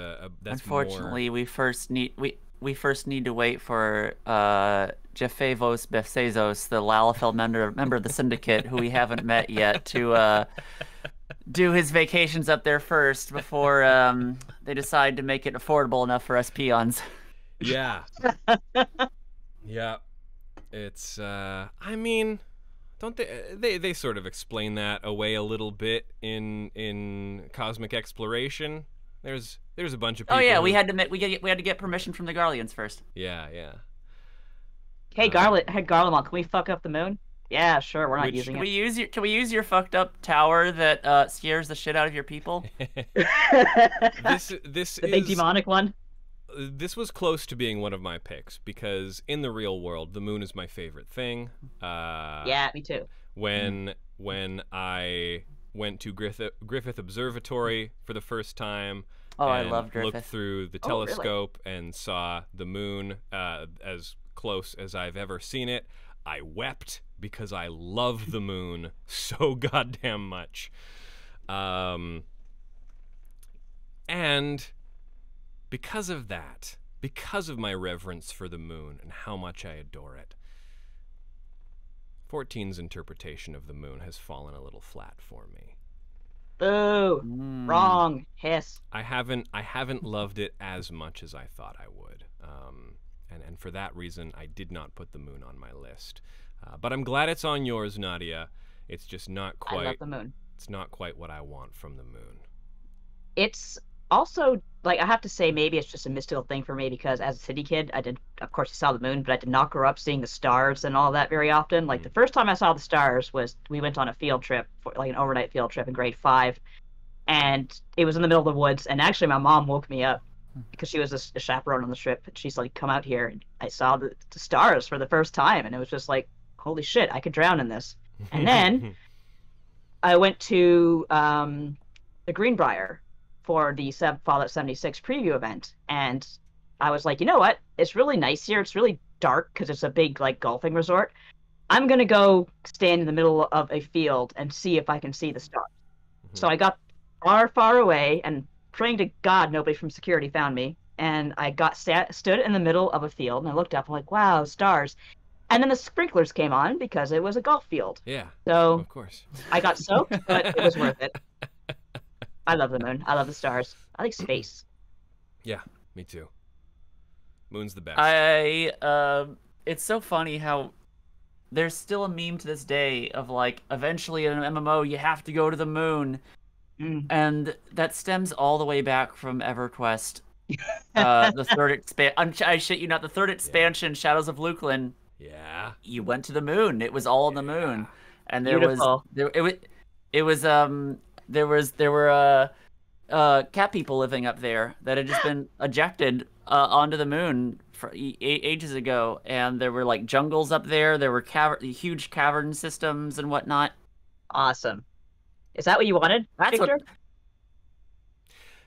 unfortunately, we first need to wait for Jefavos Befsezos, the Lalafell member of the Syndicate, who we haven't met yet, to do his vacations up there first before they decide to make it affordable enough for us peons. Yeah. Yeah. It's I mean, don't they sort of explain that away a little bit in Cosmic Exploration? There's a bunch of people. Oh yeah, we had to get permission from the Garleans first. Yeah. Hey, Garlemald, can we fuck up the moon? Yeah, sure. We're not using it. Can we use your fucked up tower that scares the shit out of your people? This the big demonic one. This was close to being one of my picks because in the real world, the moon is my favorite thing. Yeah, me too. When I went to Griffith Observatory for the first time, I love Griffith. Looked through the telescope and saw the moon as close as I've ever seen it, I wept because I love the moon so goddamn much. And because of that, because of my reverence for the moon and how much I adore it, 14's interpretation of the moon has fallen a little flat for me. Boo! Wrong. Hiss. I haven't loved it as much as I thought I would. And for that reason, I did not put the moon on my list. But I'm glad it's on yours, Nadia. It's just not quite. I love the moon. It's not quite what I want from the moon. It's also, like, I have to say, maybe it's just a mystical thing for me because as a city kid, of course, I saw the moon, but I did not grow up seeing the stars and all that very often. Like, the first time I saw the stars was we went on a field trip, like an overnight field trip in grade 5, and it was in the middle of the woods, and actually my mom woke me up because she was a chaperone on the trip, and she's like, come out here, and I saw the stars for the first time, and it was just like, holy shit, I could drown in this. And then I went to the Greenbrier for the Fallout 76 preview event, and I was like, you know what? It's really nice here. It's really dark because it's a big, like, golfing resort. I'm gonna go stand in the middle of a field and see if I can see the stars. So I got far, far away and praying to God nobody from security found me. And I stood in the middle of a field and I looked up. I'm like, wow, stars. And then the sprinklers came on because it was a golf field. Yeah. So Of course. I got soaked, but it was worth it. I love the moon. I love the stars. I like space. Yeah, me too. Moon's the best. It's so funny how there's still a meme to this day of like, eventually in an MMO you have to go to the moon, and that stems all the way back from EverQuest, the third expansion. I shit you not, the third expansion, Shadows of Luklin. Yeah. You went to the moon. It was all on the moon, and there were cat people living up there that had just been ejected onto the moon ages ago, and there were like jungles up there. There were huge cavern systems and whatnot. Awesome. Is that what you wanted, Victor?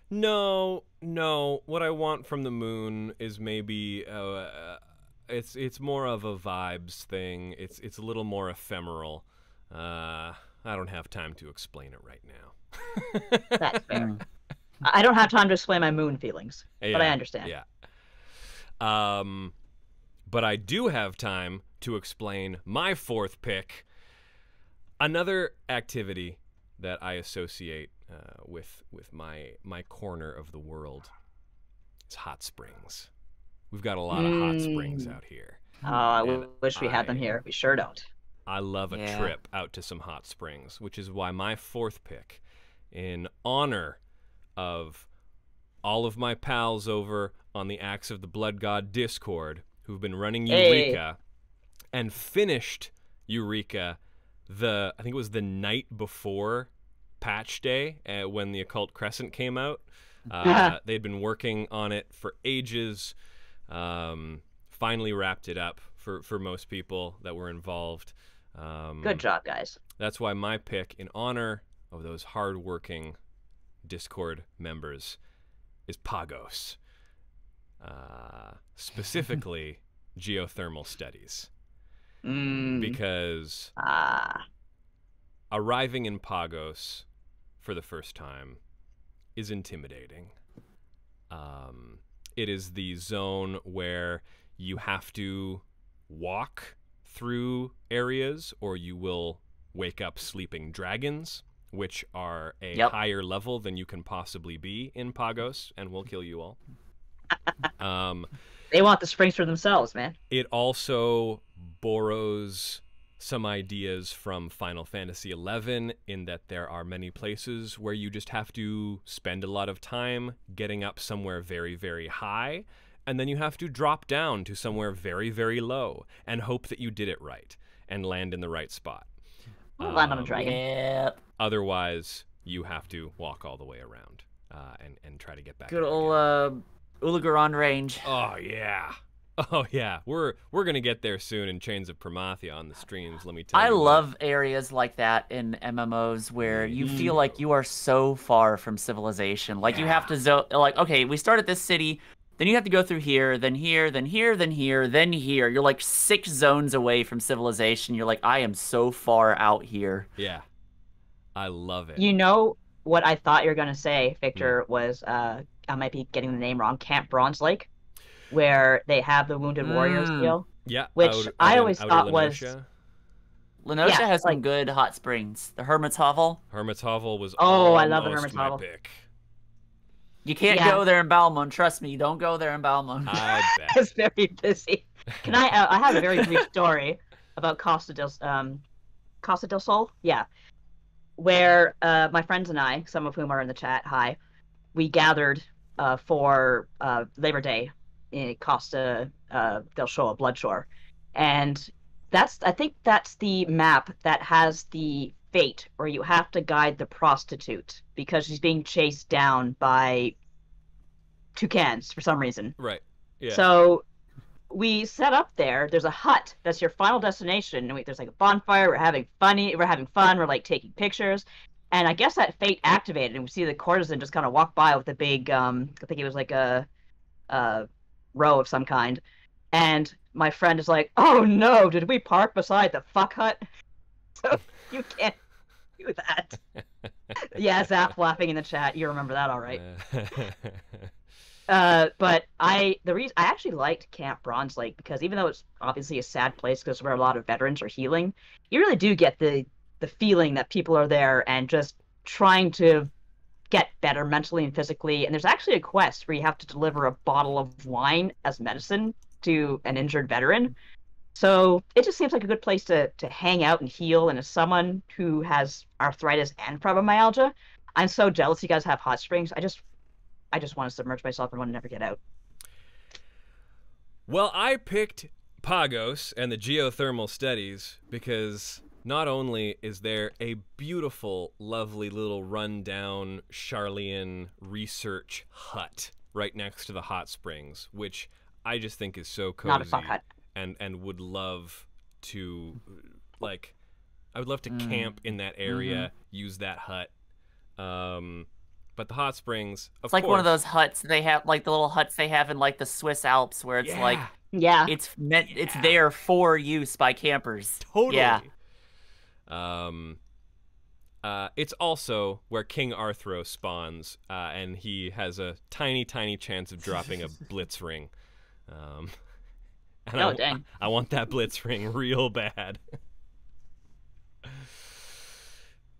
No. What I want from the moon is maybe it's more of a vibes thing. It's a little more ephemeral. I don't have time to explain it right now. That's fair. I don't have time to explain my moon feelings, Yeah, but I understand. Yeah. But I do have time to explain my fourth pick. Another activity that I associate with my corner of the world is hot springs. We've got a lot of hot springs out here. Oh, I wish we had them here. We sure don't. I love a trip out to some hot springs, which is why my fourth pick, in honor of all of my pals over on the Axe of the Blood God Discord who've been running Eureka and finished Eureka I think it was the night before patch day when the Occult Crescent came out. They'd been working on it for ages. Finally wrapped it up for most people that were involved. Good job, guys. That's why my pick, in honor of those hardworking Discord members, is Pagos. Specifically, geothermal studies. Because arriving in Pagos for the first time is intimidating. It is the zone where you have to walk through areas or you will wake up sleeping dragons, which are a higher level than you can possibly be in Pagos and will kill you all. They want the springs for themselves, man. It also borrows some ideas from Final Fantasy XI in that there are many places where you just have to spend a lot of time getting up somewhere very, very high, and then you have to drop down to somewhere very, very low and hope that you did it right and land in the right spot. Land on a dragon. Yep. Otherwise, you have to walk all the way around and try to get back. Good old Ulugaron range. Oh yeah. Oh yeah. We're gonna get there soon in Chains of Promathia on the streams. Let me tell you. I love areas like that in MMOs where you feel like you are so far from civilization. Like you have to like, okay, we start at this city, then you have to go through here, then here, then here, then here, then here. You're like 6 zones away from civilization. You're like, I am so far out here. Yeah. I love it. You know what I thought you were gonna say, Victor, was I might be getting the name wrong, Camp Bronze Lake, where they have the Wounded Warriors deal. Yeah. Which I always thought was Lenosha has some good hot springs. The Hermit's Hovel. Hermit's Hovel was I love the Hermit's my Hovel. pick. You can't go there in Balmond. Trust me, don't go there in Balmond. I bet. It's very busy. Can I have a very brief story about Costa del Sol? Yeah. Where my friends and I, some of whom are in the chat, we gathered for Labor Day in Costa del Sol, Bloodshore. And I think that's the map that has the fate where you have to guide the prostitute because she's being chased down by toucans for some reason. Right. Yeah. So we set up there. There's a hut. That's your final destination. And there's like a bonfire. We're having fun. We're like taking pictures. And I guess that fate activated, and we see the courtesan just kind of walk by with a big, I think it was like a row of some kind. And my friend is like, "Oh no, did we park beside the fuck hut?" So you can't do that. Yeah, Zap laughing in the chat. You remember that, all right? But the reason I actually liked Camp Bronze Lake because even though it's obviously a sad place because where a lot of veterans are healing, you really do get the feeling that people are there and just trying to get better mentally and physically. And there's actually a quest where you have to deliver a bottle of wine as medicine to an injured veteran. So it just seems like a good place to hang out and heal. And as someone who has arthritis and fibromyalgia, I'm so jealous you guys have hot springs. I just want to submerge myself and want to never get out. Well, I picked Pagos and the geothermal studies because not only is there a beautiful, lovely little rundown Sharlayan research hut right next to the hot springs, which I just think is so cozy. Not a fuck hut. And would love to, like, I would love to camp in that area, use that hut. But the hot springs, it's like one of those huts they have, like the little huts they have in like the Swiss Alps, where it's like, it's there for use by campers. Totally. Yeah. It's also where King Arthro spawns, and he has a tiny, tiny chance of dropping a blitz ring. And dang. I want that blitz ring real bad.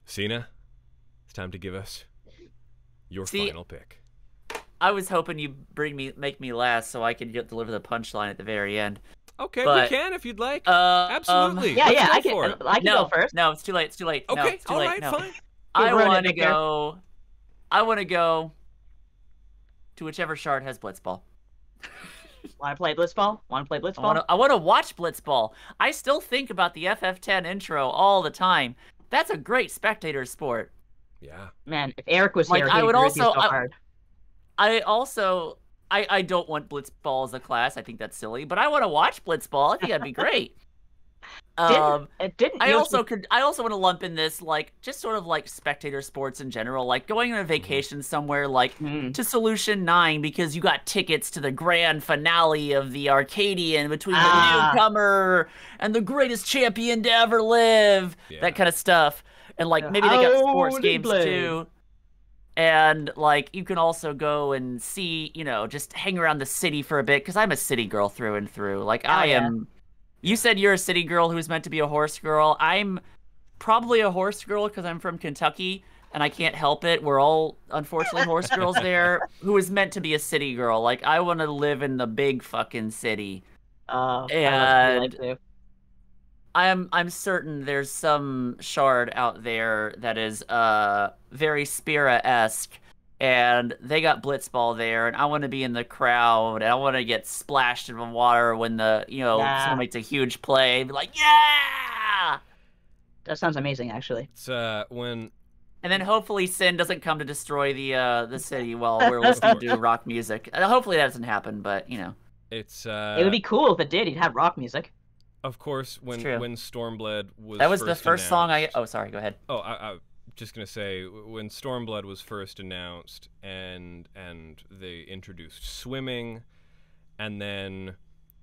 Sena, it's time to give us your final pick. I was hoping you'd make me last so I could deliver the punchline at the very end. Okay, but, we can if you'd like. Absolutely. I can go first. No, it's too late. It's too late. Okay, no, it's too late. All right, fine. I want to go. I want to go to whichever shard has Blitzball. Want to play Blitzball? I want to watch Blitzball. I still think about the FF10 intro all the time. That's a great spectator sport. Yeah. Man, if Eric was here, I would also. So hard. I don't want Blitzball as a class. I think that's silly. But I want to watch Blitzball. I think that'd be great. I also want to lump in this, like, just sort of like spectator sports in general, like going on a vacation somewhere, like to Solution 9 because you got tickets to the grand finale of the Arcadian between the newcomer and the greatest champion to ever live, that kind of stuff. And like maybe they got sports games too. And like you can also go and see, just hang around the city for a bit because I'm a city girl through and through. Like I am. You said you're a city girl who's meant to be a horse girl. I'm probably a horse girl because I'm from Kentucky, and I can't help it. We're all, unfortunately, horse girls there, who is meant to be a city girl. Like, I want to live in the big fucking city. And I'm certain there's some shard out there that is very Spira-esque, and they got Blitzball there, and I want to be in the crowd, and I want to get splashed in the water when someone makes a huge play, and be like, yeah! That sounds amazing, actually. It's when... And then hopefully Sin doesn't come to destroy the city while we're listening to rock music. Hopefully that doesn't happen, but, It's, it would be cool if it did. He'd have rock music. Of course, when Stormblood was That was the first song Oh, sorry, go ahead. Oh, I just gonna say, when Stormblood was first announced and they introduced swimming, and then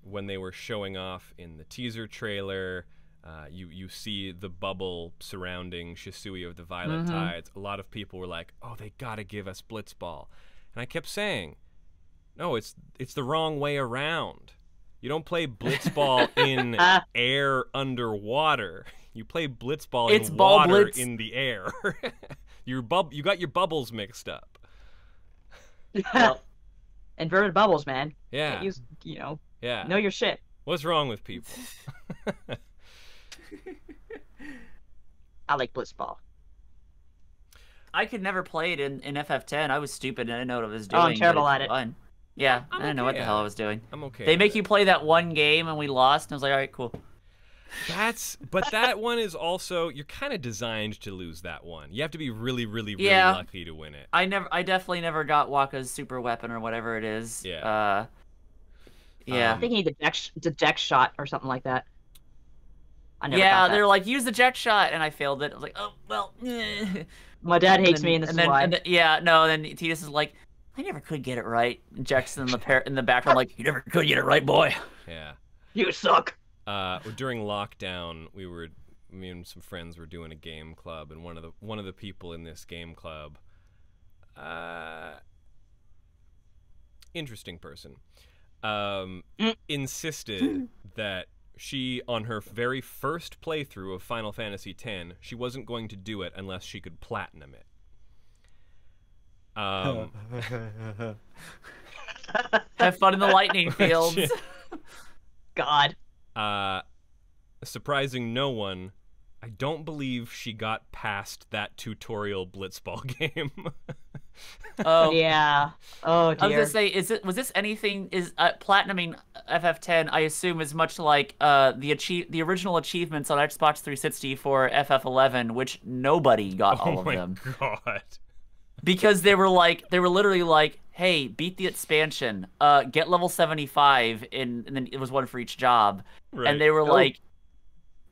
when they were showing off in the teaser trailer, you see the bubble surrounding Shisui of the Violet Tides. A lot of people were like, oh, they gotta give us Blitzball. And I kept saying, no, it's the wrong way around. You don't play Blitzball in air underwater. You play Blitzball in water in the air. You got your bubbles mixed up. Well, inverted bubbles, man. Yeah. Know your shit. What's wrong with people? I like Blitzball. I could never play it in FF10. I was stupid and I didn't know what I was doing. Oh, I'm terrible at it. Fun. Yeah, I didn't know what the hell I was doing. I'm okay. They make you play that one game and we lost, and I was like, all right, cool. But that one is also, you're kind of designed to lose that one. You have to be really, really, really lucky to win it. I definitely never got Waka's super weapon or whatever it is. Yeah. I think he needs the deck shot or something like that. They're like, use the jack shot, and I failed it. I was like, oh well. My dad hates me, and this is why. Then Titus is like, I never could get it right. And Jackson in the background like, you never could get it right, boy. Yeah. You suck. During lockdown, me and some friends were doing a game club, and one of the people in this game club, interesting person, insisted that she, on her very first playthrough of Final Fantasy X, she wasn't going to do it unless she could platinum it. Have fun in the lightning fields. God. Surprising no one, I don't believe she got past that tutorial Blitzball game. Oh Yeah. Oh dear. I was gonna say, was this anything? Is platinuming FF10? I assume is much like the original achievements on Xbox 360 for FF11, which nobody got all of them. Oh my god! Because they were literally like, hey, beat the expansion, get level 75, and then it was one for each job, Right. and they were like,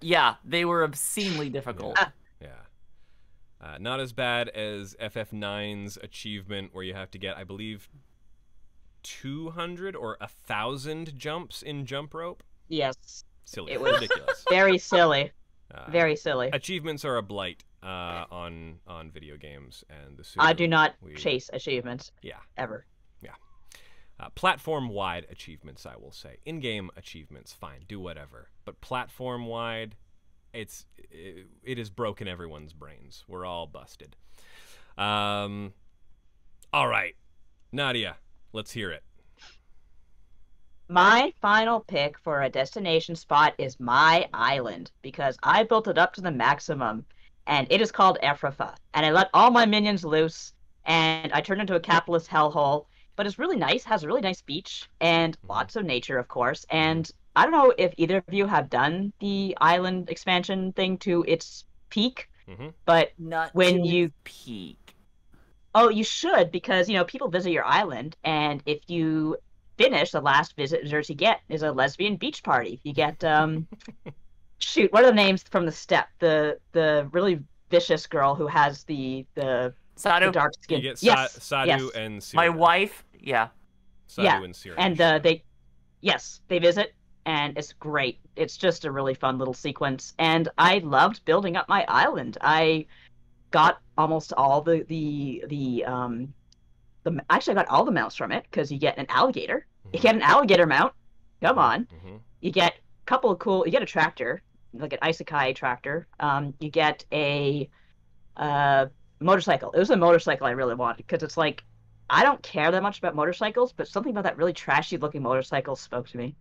yeah, they were obscenely difficult. Yeah. Not as bad as FF9's achievement where you have to get, I believe, 200 or 1,000 jumps in jump rope. Yes. Silly. It was ridiculous. very silly. Very silly. Achievements are a blight on video games, and the I do not chase achievements. Yeah. Ever. Yeah. Platform-wide achievements, I will say. In-game achievements, fine, do whatever. But platform-wide, it has broken everyone's brains. We're all busted. All right, Nadia, let's hear it. My final pick for a destination spot is my island, because I built it up to the maximum, and it is called Eorzea. And I let all my minions loose, and I turned into a capitalist hellhole. But it's really nice, has a really nice beach, and lots of nature, of course. And I don't know if either of you have done the island expansion thing to its peak, but Not when to you its peak. Oh, you should, because, people visit your island, and if you finish, the last visitors you get is a lesbian beach party. You get, shoot, what are the names from the steppe? The really vicious girl who has the Sadu. dark skin. You get yes, Sadu yes. and Sira. My wife, yeah. Sadu and Sira. And they visit, and it's great. It's just a really fun little sequence, and I loved building up my island. I got almost all actually I got all the mounts from it, because you get an alligator. You get an alligator mount. Come on. You get you get a tractor, like an isekai tractor. You get a motorcycle. It was a motorcycle I really wanted, because it's like, I don't care that much about motorcycles, but something about that really trashy looking motorcycle spoke to me.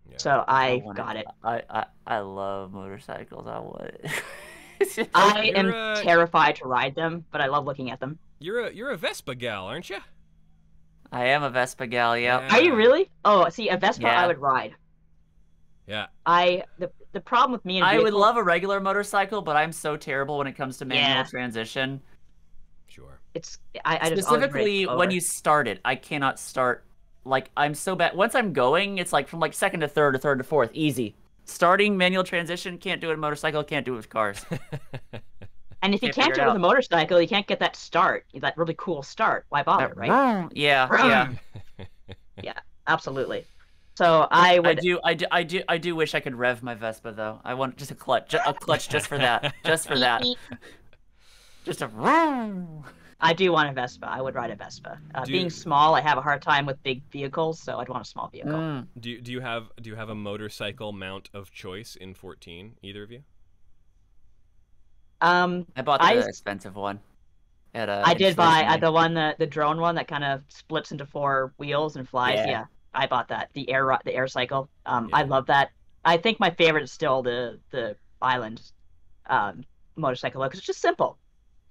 Yeah. So I got it. I love motorcycles. I want it. I am terrified to ride them, but I love looking at them. You're a Vespa gal, aren't you? I am a Vespa gal, yep. Yeah. Are you really? Oh, see, a Vespa Yeah. I would ride. Yeah. The problem with me and I would vehicles- love a regular motorcycle, but I'm so terrible when it comes to manual Yeah. transition. Sure. It's I just Specifically, always when over. you start it, I cannot start. Like, I'm so bad. Once I'm going, it's like from like second to third to third to fourth, easy. Starting manual transition, can't do it with motorcycle, can't do it with cars. And if you Can't can't figure do it it with a out. motorcycle, you can't get that start, that really cool start. Why bother, right? Yeah. Yeah, absolutely. So I would. I do wish I could rev my Vespa though. I want just a clutch just for that, just for that. Just a. I do want a Vespa. I would ride a Vespa. Do Being you- small, I have a hard time with big vehicles, so I'd want a small vehicle. Do you have a motorcycle mount of choice in 14? Either of you? I bought the expensive one. I did buy the one, the drone one that kind of splits into 4 wheels and flies. Yeah, I bought that. The air cycle. I love that. I think my favorite is still the island motorcycle, because it's just simple.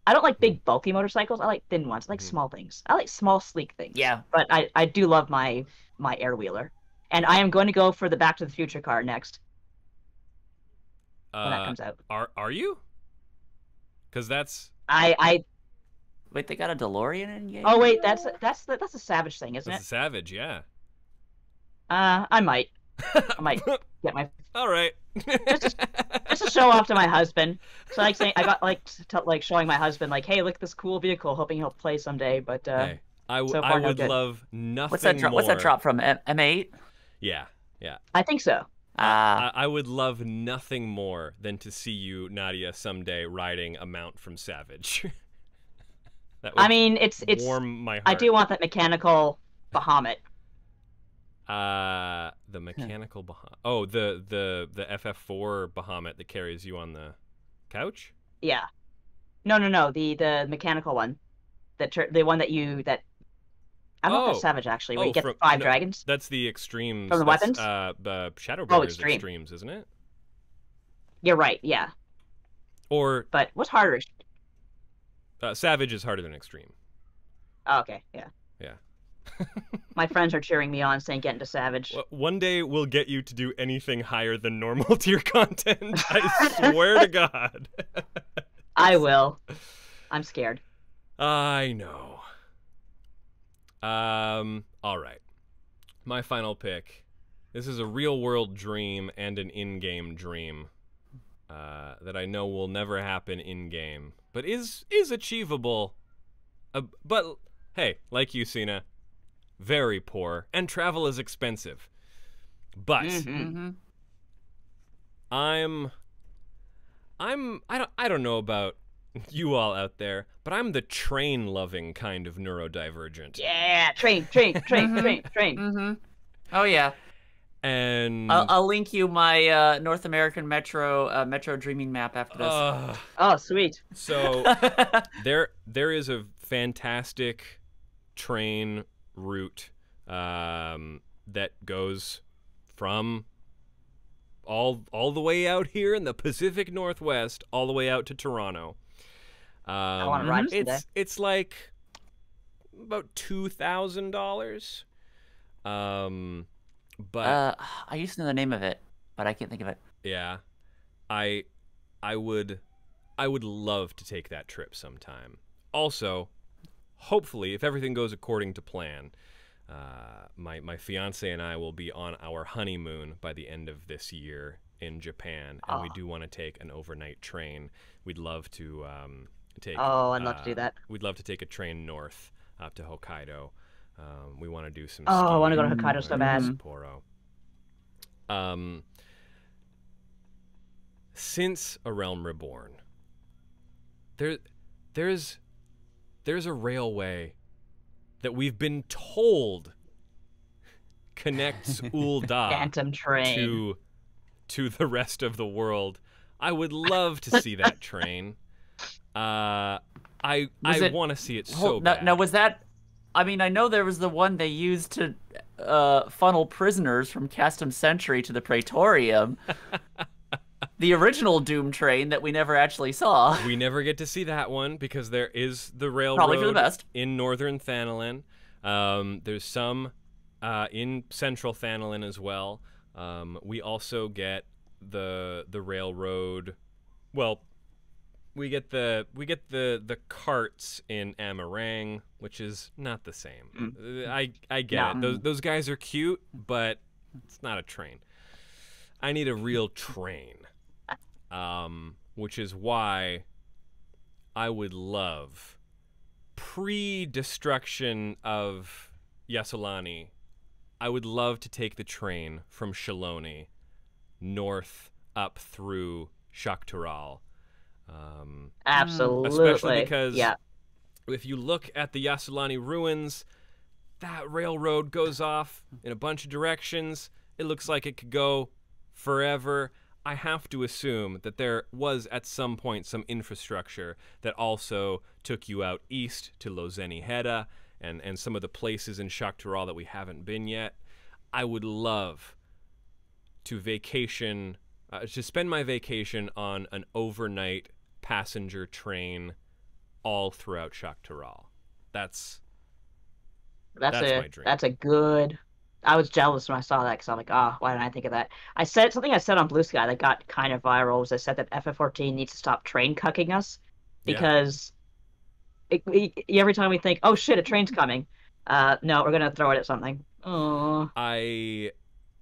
I don't like big bulky motorcycles. I like thin ones. I like small things. I like small sleek things. Yeah. But I do love my air wheeler, and I am going to go for the Back to the Future car next when that comes out. Are you? Because that's Wait, they got a DeLorean in game? Oh wait, that's a Savage thing, isn't a it? Savage, yeah. I might get my All right. just to show off to my husband. So like saying I got like showing my husband like, hey, look at this cool vehicle, hoping he'll play someday. But Hey, I so far, no would good. love nothing What's that drop? more. What's that drop from M8? Yeah. I think so. I would love nothing more than to see you, Nadia, someday riding a mount from Savage. That would I mean, it's warm my heart. I do want that mechanical Bahamut. The mechanical Bahamut. Oh, the FF4 Bahamut that carries you on the couch? Yeah. No. The mechanical one. The one that I don't know if that's Savage actually, where you get the 5 dragons. That's the Extremes. From the weapons? The Shadowbringers Extreme. Extremes, isn't it? You're right, yeah. But what's harder? Savage is harder than Extreme. Oh, okay, yeah. Yeah. My friends are cheering me on, saying get into Savage. Well, one day we'll get you to do anything higher than normal tier content. I swear to God. I will. I'm scared. I know. All right. My final pick. This is a real-world dream and an in-game dream that I know will never happen in-game, but is achievable. But hey, like you, Sena, very poor, and travel is expensive. But I don't know about you all out there, but I'm the train-loving kind of neurodivergent. Yeah, train. Oh yeah. And I'll link you my North American Metro dreaming map after this. Oh, sweet. So there is a fantastic train route that goes from all the way out here in the Pacific Northwest all the way out to Toronto. I want to ride today. It's like about $2,000. But I used to know the name of it, but I can't think of it. Yeah, I would love to take that trip sometime. Also, hopefully, if everything goes according to plan, my fiance and I will be on our honeymoon by the end of this year in Japan, and we do want to take an overnight train. We'd love to take. Oh, I'd love to do that. We'd love to take a train north up to Hokkaido. We want to do some. Oh, I want to go to skiing Hokkaido so bad. Sapporo. Since A Realm Reborn, there's a railway that we've been told connects Ul'dah Phantom train to the rest of the world. I would love to see that train. I want to see it so bad. Now, was that? I mean, I know there was the one they used to funnel prisoners from Castum Century to the Praetorium. The original Doom train that we never actually saw. We never get to see that one because there is the railroad Probably for the best. In northern Thanalan. There's some in central Thanalan as well. We also get the railroad. Well, we get the carts in Amarang, which is not the same. I get it. Those guys are cute, but it's not a train. I need a real train. Which is why I would love, pre-destruction of Yassolani, I would love to take the train from Shaloni north up through Shaktural. Absolutely. Especially because if you look at the Yassolani ruins, that railroad goes off in a bunch of directions. It looks like it could go forever. I have to assume that there was at some point some infrastructure that also took you out east to Lozeni Heda and some of the places in Shaktural that we haven't been yet. I would love to spend my vacation on an overnight passenger train all throughout Shaktural. That's my dream. That's a good. I was jealous when I saw that because I'm like, why didn't I think of that? I said on Blue Sky that got kind of viral. Was I said that FF14 needs to stop train cucking us because every time we think, oh shit, a train's coming, no, we're gonna throw it at something. Oh.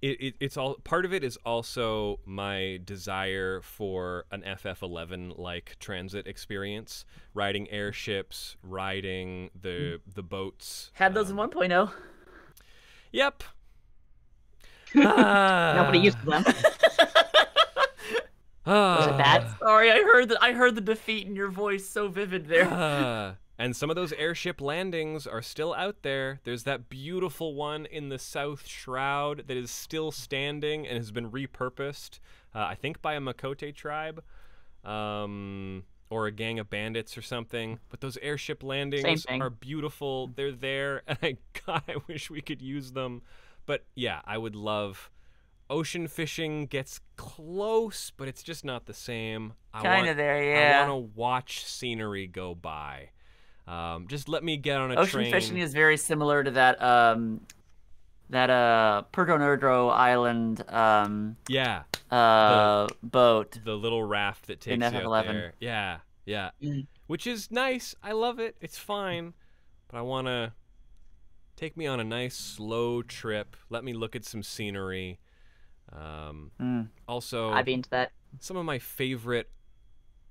It's all part of it is also my desire for an FF11 like transit experience, riding airships, riding the boats. Had those in 1.0. Yep. Nobody uses them. Was it bad? Sorry, I heard the defeat in your voice so vivid there. And some of those airship landings are still out there. There's that beautiful one in the South Shroud that is still standing and has been repurposed, I think by a Makote tribe, or a gang of bandits or something. But those airship landings are beautiful. They're there, and I wish we could use them. But yeah, I would love... Ocean fishing gets close, but it's just not the same. Kind of there, yeah. I want to watch scenery go by. Just let me get on a Ocean train. fishing is very similar to that Puerto Nerdro Island boat. The little raft that takes you out there. Yeah, yeah. Which is nice. I love it. It's fine. But I want to take me on a nice slow trip. Let me look at some scenery. Also, I'd be into that. Some of my favorite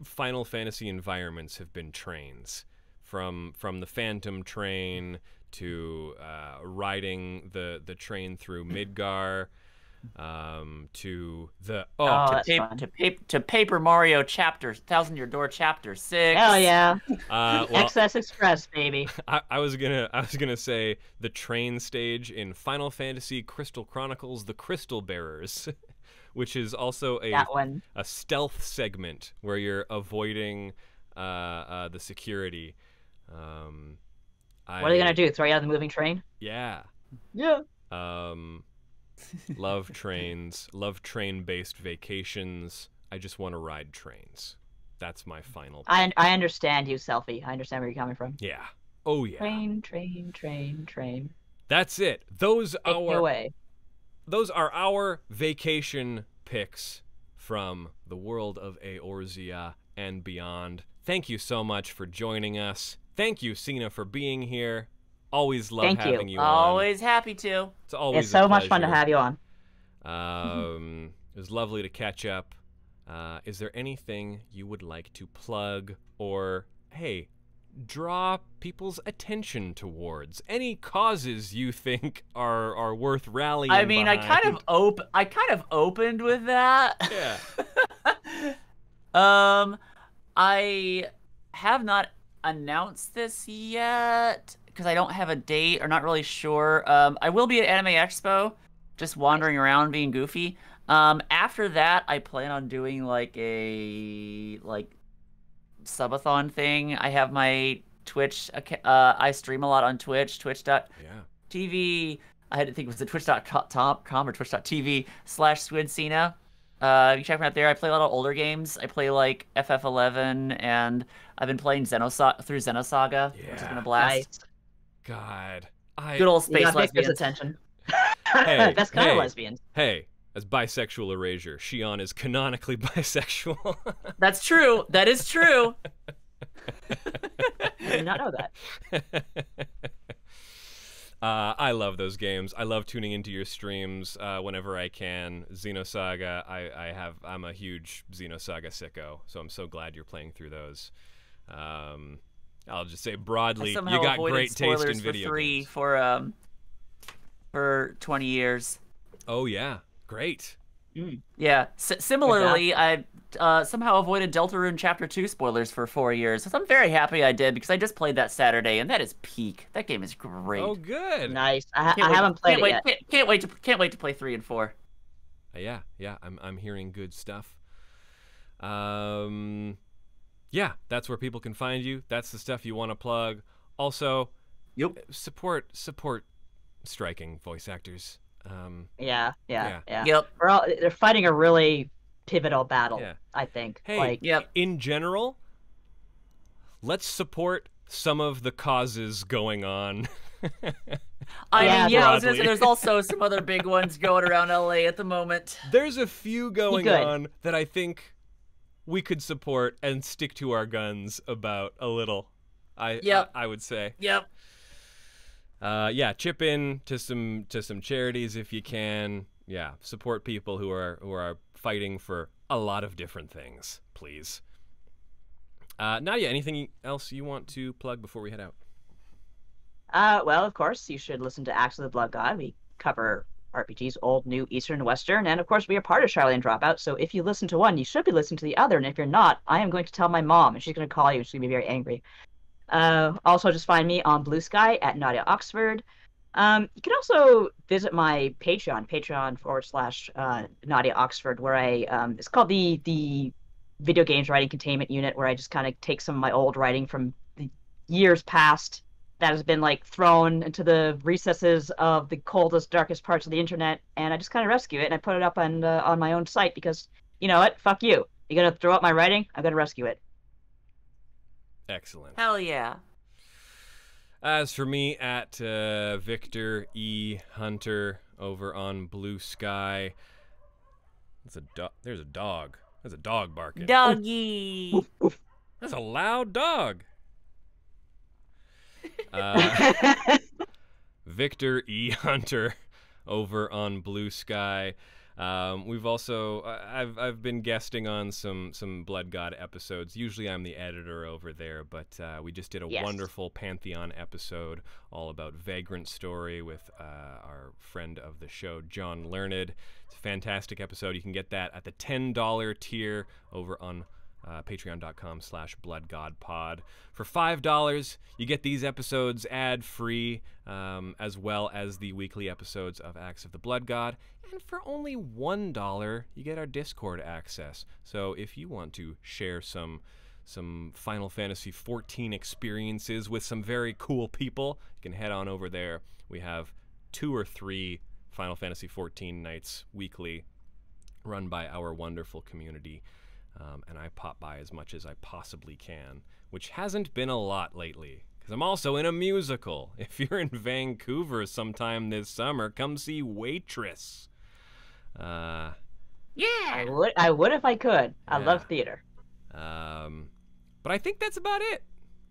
Final Fantasy environments have been trains. From the Phantom train to riding the train through Midgar, to the to Paper Mario Chapter 1000 Year Door Chapter 6. Hell yeah! Well, Excess Express, baby. I was gonna say the train stage in Final Fantasy Crystal Chronicles: The Crystal Bearers, which is also a stealth segment where you're avoiding the security. What are they gonna do? Throw you out of the moving train? Yeah. Yeah. Love trains. Love train-based vacations. I just want to ride trains. That's my final. I understand you, Selfie. I understand where you're coming from. Yeah. Oh yeah. Train. That's it. Those are our vacation picks from the world of Eorzea and beyond. Thank you so much for joining us. Thank you, Sena, for being here. Always love having you on. Always happy to. It's so much fun to have you on. It was lovely to catch up. Is there anything you would like to plug or, hey, draw people's attention towards? Any causes you think are worth rallying behind? I kind of opened with that. Yeah. I have not announced this yet because I don't have a date or not really sure. I will be at Anime Expo, just wandering around being goofy. After that, I plan on doing like a subathon thing. I have my Twitch. I stream a lot on Twitch. Twitch.tv. I had to think, was it twitch.com or twitch.tv/SquidSena. You can check me out there. I play a lot of older games. I play like FF11, and I've been playing Xenosaga, which has been a blast. Nice. God, good old space lesbians. Attention. Hey, that's kind of lesbian. Hey, as bisexual erasure, Shion is canonically bisexual. That's true. That is true. I did not know that. I love those games. I love tuning into your streams whenever I can. Xenosaga, I'm a huge Xenosaga sicko, so I'm so glad you're playing through those. I'll just say broadly, you got great taste in video games. For 20 years. Oh yeah, great. Yeah. Similarly, I somehow avoided Deltarune Chapter 2 spoilers for 4 years. So I'm very happy I did because I just played that Saturday, and that is peak. That game is great. Oh, good. Nice. I haven't played it yet. Can't wait to play 3 and 4. Yeah. I'm hearing good stuff. Yeah, that's where people can find you. That's the stuff you want to plug. Also, support striking voice actors. Yeah. Yep. They're fighting a really pivotal battle, I think. Hey, in general, let's support some of the causes going on. I was gonna say there's also some other big ones going around LA at the moment. There's a few going on that I think we could support and stick to our guns about a little. I would say. Yep. Chip in to some charities if you can. Yeah, support people who are fighting for a lot of different things, please. Nadia, anything else you want to plug before we head out? Well, of course, you should listen to Axe of the Blood God. We cover RPGs, old, new, Eastern, Western, and of course we are part of Sharlayan Dropout, so if you listen to one, you should be listening to the other, and if you're not, I am going to tell my mom, and she's going to call you, and she's going to be very angry. Also, just find me on Blue Sky at Nadia Oxford. You can also visit my Patreon, Patreon/, Nadia Oxford, where it's called the Video Games Writing Containment Unit, where I just kind of take some of my old writing from the years past that has been like thrown into the recesses of the coldest, darkest parts of the internet, and I just kind of rescue it and I put it up on my own site because, you know what? Fuck you. You're gonna throw up my writing? I'm gonna rescue it. Excellent. Hell yeah. As for me, at Victor E. Hunter over on Blue Sky. There's a dog. There's a dog barking. Doggy. That's a loud dog. Victor E. Hunter over on Blue Sky. We've also I've been guesting on some Blood God episodes. Usually I'm the editor over there, but we just did a wonderful Pantheon episode all about Vagrant Story with our friend of the show, John Learned. It's a fantastic episode. You can get that at the $10 tier over on patreon.com/bloodgodpod. For $5, you get these episodes ad-free, as well as the weekly episodes of Acts of the Blood God. And for only $1, you get our Discord access. So if you want to share some Final Fantasy XIV experiences with some very cool people, you can head on over there. We have 2 or 3 Final Fantasy XIV nights weekly run by our wonderful community. And I pop by as much as I possibly can, which hasn't been a lot lately, because I'm also in a musical. If you're in Vancouver sometime this summer, come see Waitress. Yeah. I would if I could. I Yeah. love theater. But I think that's about it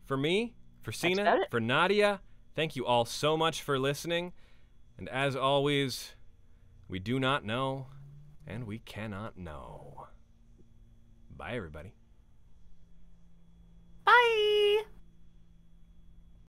for me, for Sena, about it. for Nadia. Thank you all so much for listening. And as always, we do not know, and we cannot know. Bye, everybody. Bye.